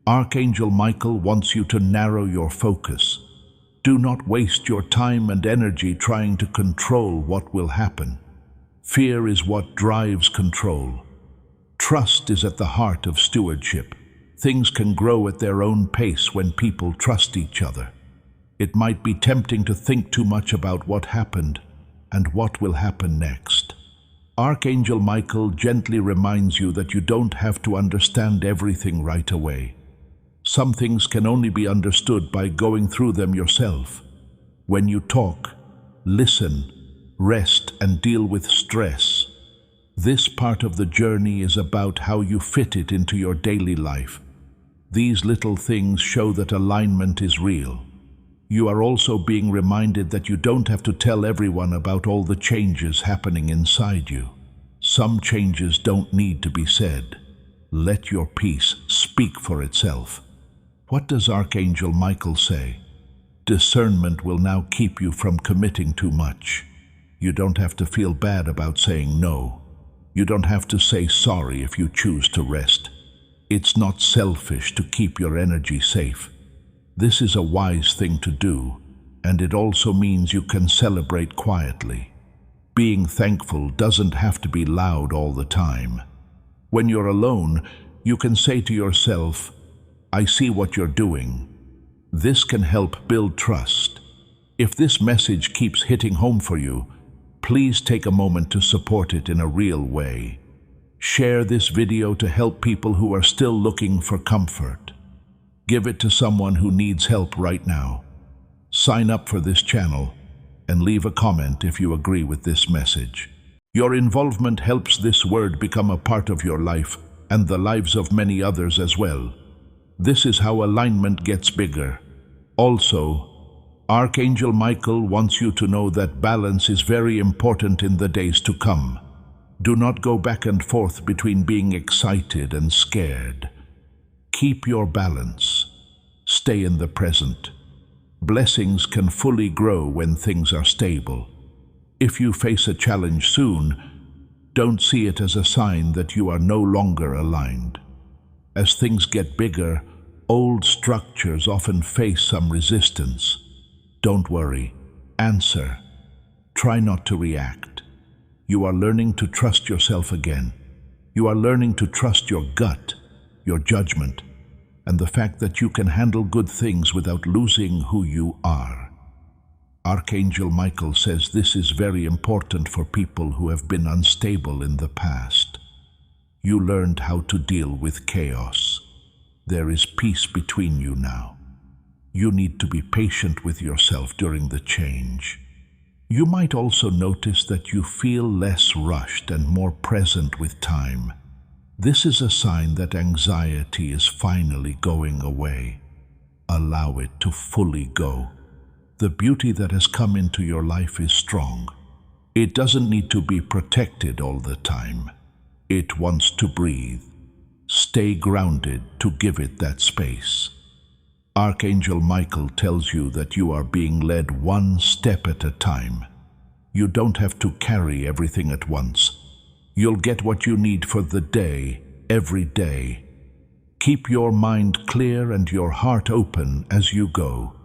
Archangel Michael wants you to narrow your focus. Do not waste your time and energy trying to control what will happen. Fear is what drives control. Trust is at the heart of stewardship. Things can grow at their own pace when people trust each other. It might be tempting to think too much about what happened and what will happen next. Archangel Michael gently reminds you that you don't have to understand everything right away. Some things can only be understood by going through them yourself. When you talk, listen, rest, and deal with stress, this part of the journey is about how you fit it into your daily life. These little things show that alignment is real. You are also being reminded that you don't have to tell everyone about all the changes happening inside you. Some changes don't need to be said. Let your peace speak for itself. What does Archangel Michael say? Discernment will now keep you from committing too much. You don't have to feel bad about saying no. You don't have to say sorry if you choose to rest. It's not selfish to keep your energy safe. This is a wise thing to do, and it also means you can celebrate quietly. Being thankful doesn't have to be loud all the time. When you're alone, you can say to yourself, I see what you're doing. This can help build trust. If this message keeps hitting home for you, please take a moment to support it in a real way. Share this video to help people who are still looking for comfort. Give it to someone who needs help right now. Sign up for this channel and leave a comment if you agree with this message. Your involvement helps this word become a part of your life and the lives of many others as well. This is how alignment gets bigger. Also, Archangel Michael wants you to know that balance is very important in the days to come. Do not go back and forth between being excited and scared. Keep your balance. Stay in the present. Blessings can fully grow when things are stable. If you face a challenge soon, don't see it as a sign that you are no longer aligned. As things get bigger, old structures often face some resistance. Don't worry. Answer. Try not to react. You are learning to trust yourself again. You are learning to trust your gut, your judgment, and the fact that you can handle good things without losing who you are. Archangel Michael says this is very important for people who have been unstable in the past. You learned how to deal with chaos. There is peace between you now. You need to be patient with yourself during the change. You might also notice that you feel less rushed and more present with time. This is a sign that anxiety is finally going away. Allow it to fully go. The beauty that has come into your life is strong. It doesn't need to be protected all the time. It wants to breathe. Stay grounded to give it that space. Archangel Michael tells you that you are being led one step at a time. You don't have to carry everything at once. You'll get what you need for the day, every day. Keep your mind clear and your heart open as you go.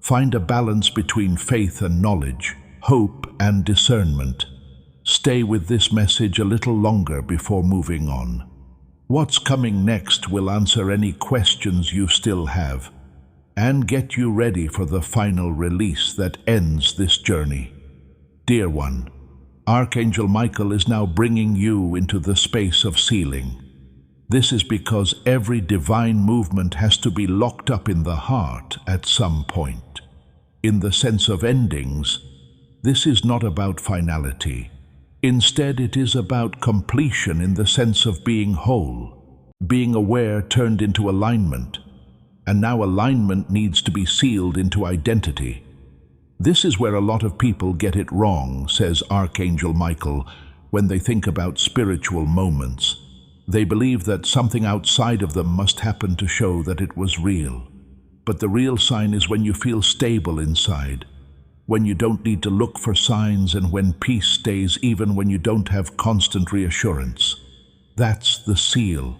Find a balance between faith and knowledge, hope and discernment. Stay with this message a little longer before moving on. What's coming next will answer any questions you still have and get you ready for the final release that ends this journey. Dear one, Archangel Michael is now bringing you into the space of sealing. This is because every divine movement has to be locked up in the heart at some point. In the sense of endings, this is not about finality. Instead, it is about completion in the sense of being whole, being aware turned into alignment, and now alignment needs to be sealed into identity. This is where a lot of people get it wrong, says Archangel Michael, when they think about spiritual moments. They believe that something outside of them must happen to show that it was real. But the real sign is when you feel stable inside, when you don't need to look for signs, and when peace stays even when you don't have constant reassurance. That's the seal.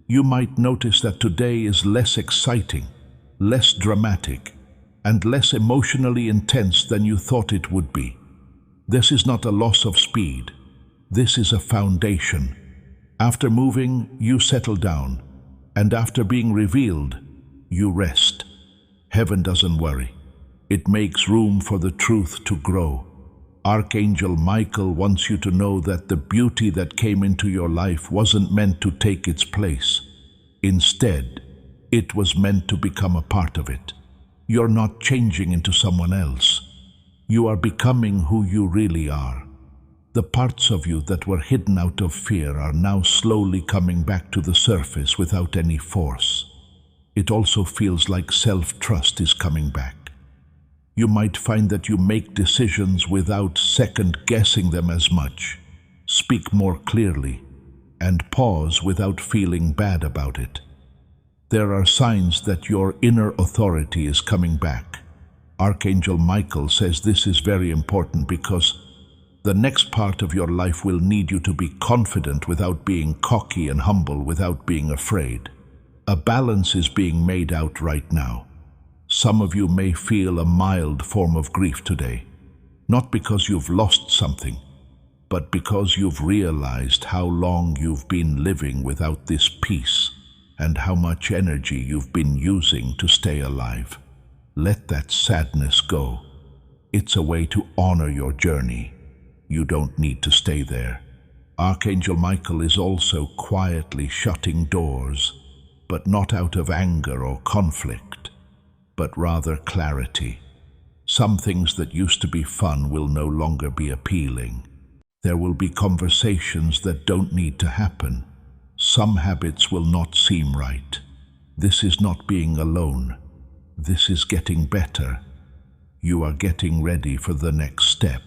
You might notice that today is less exciting, less dramatic, and less emotionally intense than you thought it would be. This is not a loss of speed. This is a foundation. After moving, you settle down, and after being revealed, you rest. Heaven doesn't worry. It makes room for the truth to grow. Archangel Michael wants you to know that the beauty that came into your life wasn't meant to take its place. Instead, it was meant to become a part of it. You're not changing into someone else. You are becoming who you really are. The parts of you that were hidden out of fear are now slowly coming back to the surface without any force. It also feels like self-trust is coming back. You might find that you make decisions without second-guessing them as much, speak more clearly, and pause without feeling bad about it. There are signs that your inner authority is coming back. Archangel Michael says this is very important because the next part of your life will need you to be confident without being cocky and humble without being afraid. A balance is being made out right now. Some of you may feel a mild form of grief today, not because you've lost something, but because you've realized how long you've been living without this peace and how much energy you've been using to stay alive. Let that sadness go. It's a way to honor your journey. You don't need to stay there. Archangel Michael is also quietly shutting doors, but not out of anger or conflict, but rather clarity. Some things that used to be fun will no longer be appealing. There will be conversations that don't need to happen. Some habits will not seem right. This is not being alone. This is getting better. You are getting ready for the next step.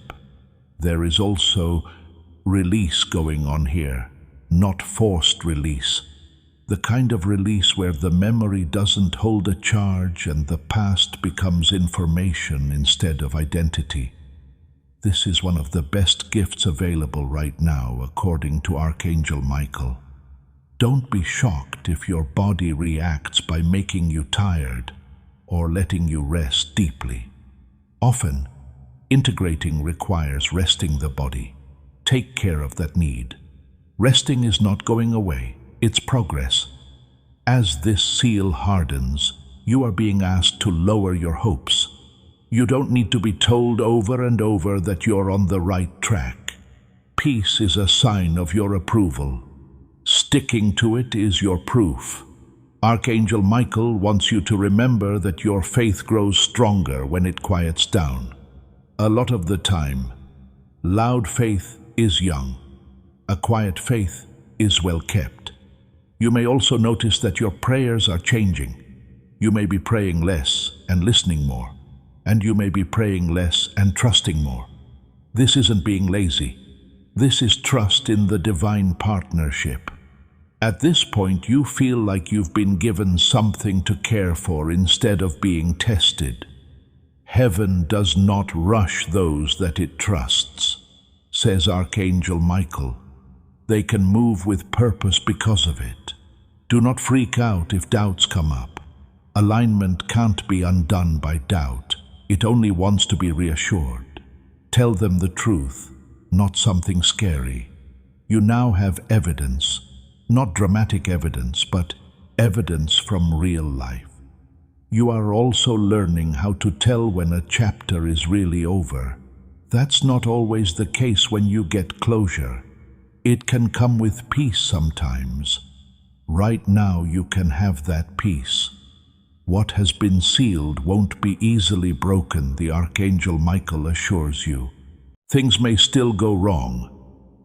There is also release going on here, not forced release. The kind of release where the memory doesn't hold a charge and the past becomes information instead of identity. This is one of the best gifts available right now, according to Archangel Michael. Don't be shocked if your body reacts by making you tired or letting you rest deeply. Often, integrating requires resting the body. Take care of that need. Resting is not going away, it's progress. As this seal hardens, you are being asked to lower your hopes. You don't need to be told over and over that you're on the right track. Peace is a sign of your approval. Sticking to it is your proof. Archangel Michael wants you to remember that your faith grows stronger when it quiets down. A lot of the time, loud faith is young. A quiet faith is well kept. You may also notice that your prayers are changing. You may be praying less and listening more, and you may be praying less and trusting more. This isn't being lazy. This is trust in the divine partnership. At this point, you feel like you've been given something to care for instead of being tested. Heaven does not rush those that it trusts, says Archangel Michael. They can move with purpose because of it. Do not freak out if doubts come up. Alignment can't be undone by doubt. It only wants to be reassured. Tell them the truth, not something scary. You now have evidence, not dramatic evidence, but evidence from real life. You are also learning how to tell when a chapter is really over. That's not always the case when you get closure. It can come with peace sometimes. Right now you can have that peace. What has been sealed won't be easily broken, the Archangel Michael assures you. Things may still go wrong,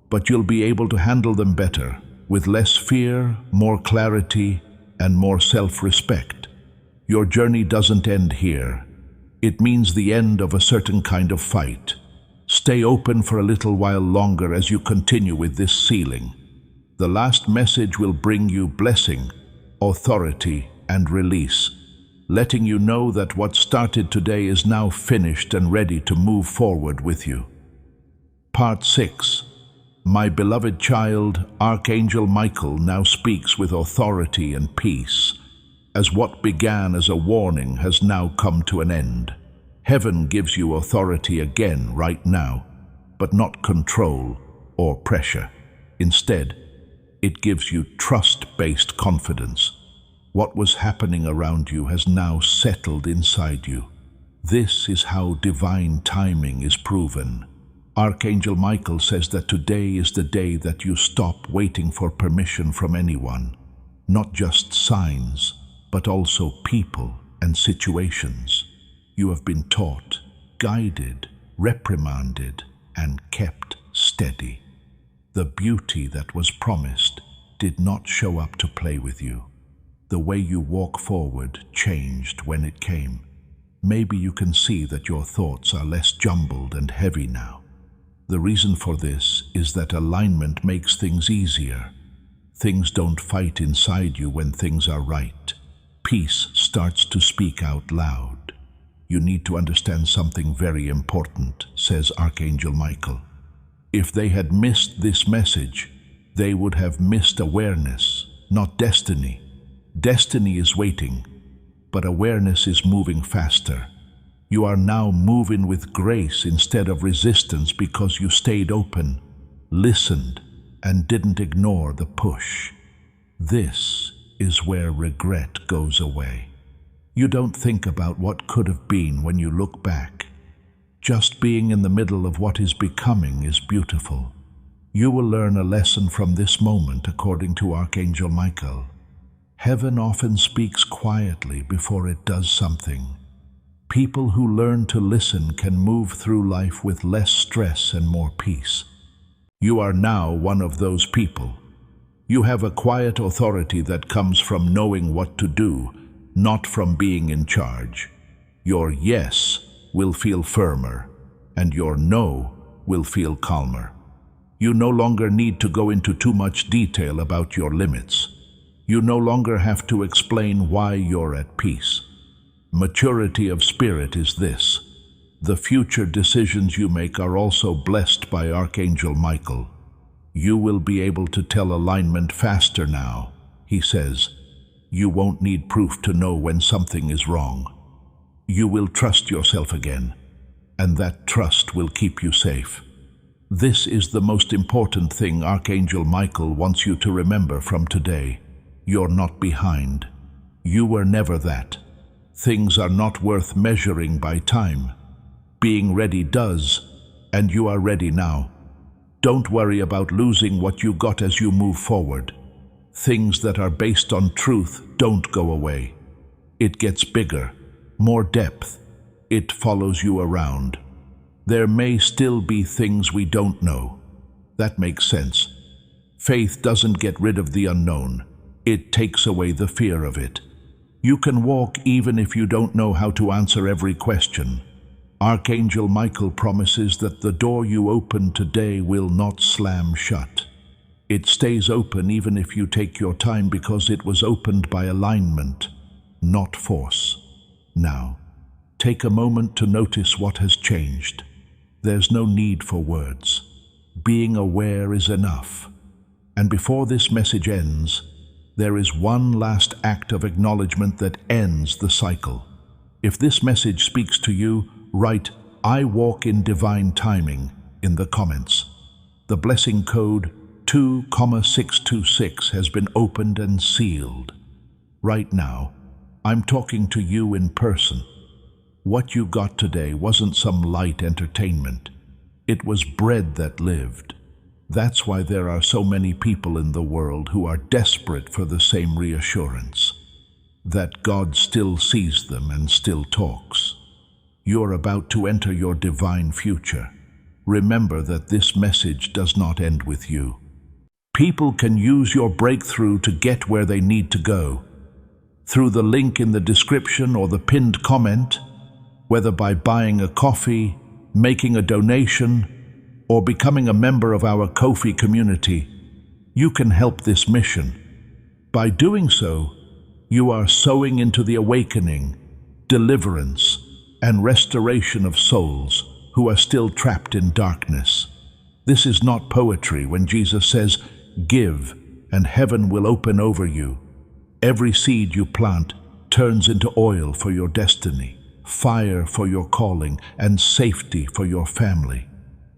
but you'll be able to handle them better, with less fear, more clarity, and more self-respect. Your journey doesn't end here. It means the end of a certain kind of fight. Stay open for a little while longer as you continue with this sealing. The last message will bring you blessing, authority, and release, letting you know that what started today is now finished and ready to move forward with you. Part 6. My beloved child, Archangel Michael now speaks with authority and peace, as what began as a warning has now come to an end. Heaven gives you authority again right now, but not control or pressure. Instead, it gives you trust-based confidence. What was happening around you has now settled inside you. This is how divine timing is proven. Archangel Michael says that today is the day that you stop waiting for permission from anyone, not just signs, but also people and situations. You have been taught, guided, reprimanded, and kept steady. The beauty that was promised did not show up to play with you. The way you walk forward changed when it came. Maybe you can see that your thoughts are less jumbled and heavy now. The reason for this is that alignment makes things easier. Things don't fight inside you when things are right. Peace starts to speak out loud. You need to understand something very important, says Archangel Michael. If they had missed this message, they would have missed awareness, not destiny. Destiny is waiting, but awareness is moving faster. You are now moving with grace instead of resistance because you stayed open, listened, and didn't ignore the push. This is where regret goes away. You don't think about what could have been when you look back. Just being in the middle of what is becoming is beautiful. You will learn a lesson from this moment according to Archangel Michael. Heaven often speaks quietly before it does something. People who learn to listen can move through life with less stress and more peace. You are now one of those people. You have a quiet authority that comes from knowing what to do, not from being in charge. Your yes will feel firmer, and your no will feel calmer. You no longer need to go into too much detail about your limits. You no longer have to explain why you're at peace. Maturity of spirit is this: the future decisions you make are also blessed by Archangel Michael. You will be able to tell alignment faster now. He says, you won't need proof to know when something is wrong. You will trust yourself again, and that trust will keep you safe. This is the most important thing Archangel Michael wants you to remember from today. You're not behind. You were never that. Things are not worth measuring by time. Being ready does, and you are ready now. Don't worry about losing what you got as you move forward. Things that are based on truth don't go away. It gets bigger, more depth. It follows you around. There may still be things we don't know. That makes sense. Faith doesn't get rid of the unknown. It takes away the fear of it. You can walk even if you don't know how to answer every question. Archangel Michael promises that the door you open today will not slam shut. It stays open even if you take your time because it was opened by alignment, not force. Now, take a moment to notice what has changed. There's no need for words. Being aware is enough. And before this message ends, there is one last act of acknowledgement that ends the cycle. If this message speaks to you, write, "I walk in divine timing" in the comments. The blessing code 2,626 has been opened and sealed. Right now, I'm talking to you in person. What you got today wasn't some light entertainment. It was bread that lived. That's why there are so many people in the world who are desperate for the same reassurance, that God still sees them and still talks. You're about to enter your divine future. Remember that this message does not end with you. People can use your breakthrough to get where they need to go. Through the link in the description or the pinned comment, whether by buying a coffee, making a donation, or becoming a member of our Ko-fi community, you can help this mission. By doing so, you are sowing into the awakening, deliverance, and restoration of souls who are still trapped in darkness. This is not poetry when Jesus says, "Give, and heaven will open over you." Every seed you plant turns into oil for your destiny, fire for your calling, and safety for your family.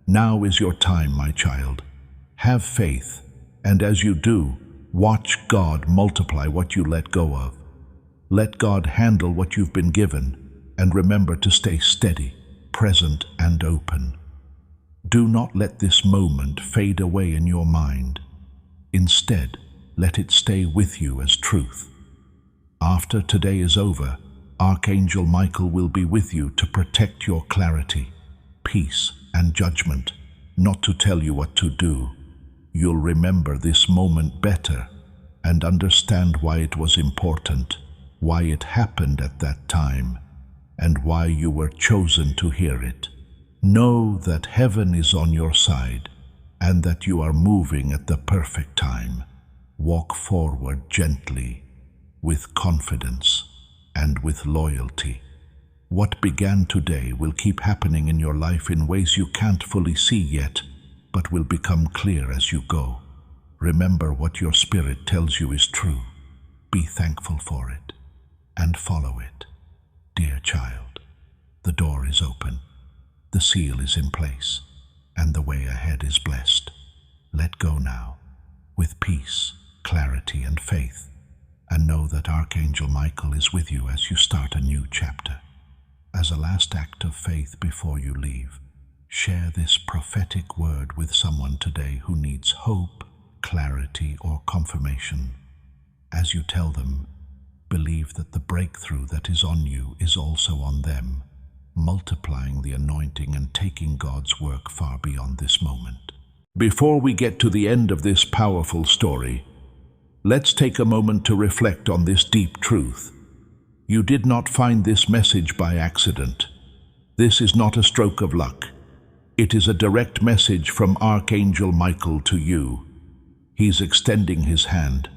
Now is your time, my child. Have faith, and as you do, watch God multiply what you let go of. Let God handle what you've been given, and remember to stay steady, present, and open. Do not let this moment fade away in your mind. Instead, let it stay with you as truth. After today is over, Archangel Michael will be with you to protect your clarity, peace, and judgment, not to tell you what to do. You'll remember this moment better and understand why it was important, why it happened at that time, and why you were chosen to hear it. Know that heaven is on your side and that you are moving at the perfect time. Walk forward gently, with confidence, and with loyalty. What began today will keep happening in your life in ways you can't fully see yet, but will become clear as you go. Remember what your spirit tells you is true. Be thankful for it, and follow it. Dear child, the door is open, the seal is in place, and the way ahead is blessed. Let go now, with peace, clarity, and faith, and know that Archangel Michael is with you as you start a new chapter. As a last act of faith before you leave, share this prophetic word with someone today who needs hope, clarity, or confirmation. As you tell them, believe that the breakthrough that is on you is also on them, multiplying the anointing and taking God's work far beyond this moment. Before we get to the end of this powerful story, let's take a moment to reflect on this deep truth. You did not find this message by accident. This is not a stroke of luck. It is a direct message from Archangel Michael to you. He's extending his hand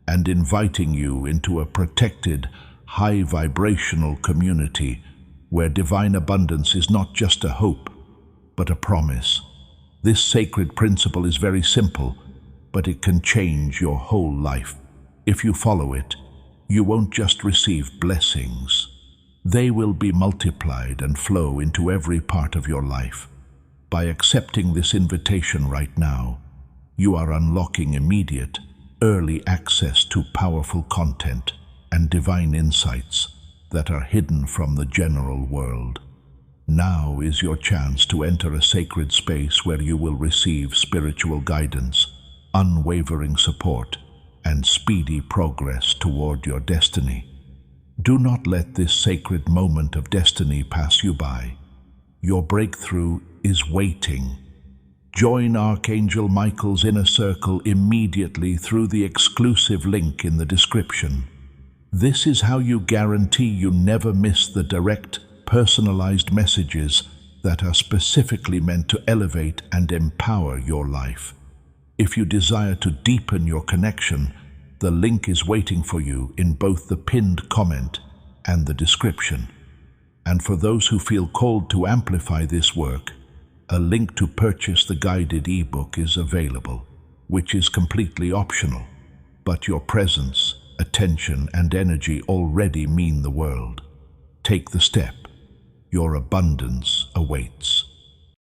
and inviting you into a protected, high-vibrational community where divine abundance is not just a hope, but a promise. This sacred principle is very simple, but it can change your whole life. If you follow it, you won't just receive blessings. They will be multiplied and flow into every part of your life. By accepting this invitation right now, you are unlocking immediate, early access to powerful content and divine insights that are hidden from the general world. Now is your chance to enter a sacred space where you will receive spiritual guidance, unwavering support, and speedy progress toward your destiny. Do not let this sacred moment of destiny pass you by. Your breakthrough is waiting. Join Archangel Michael's inner circle immediately through the exclusive link in the description. This is how you guarantee you never miss the direct, personalized messages that are specifically meant to elevate and empower your life. If you desire to deepen your connection, the link is waiting for you in both the pinned comment and the description. And for those who feel called to amplify this work, a link to purchase the guided ebook is available, which is completely optional. But your presence, attention, and energy already mean the world. Take the step. Your abundance awaits.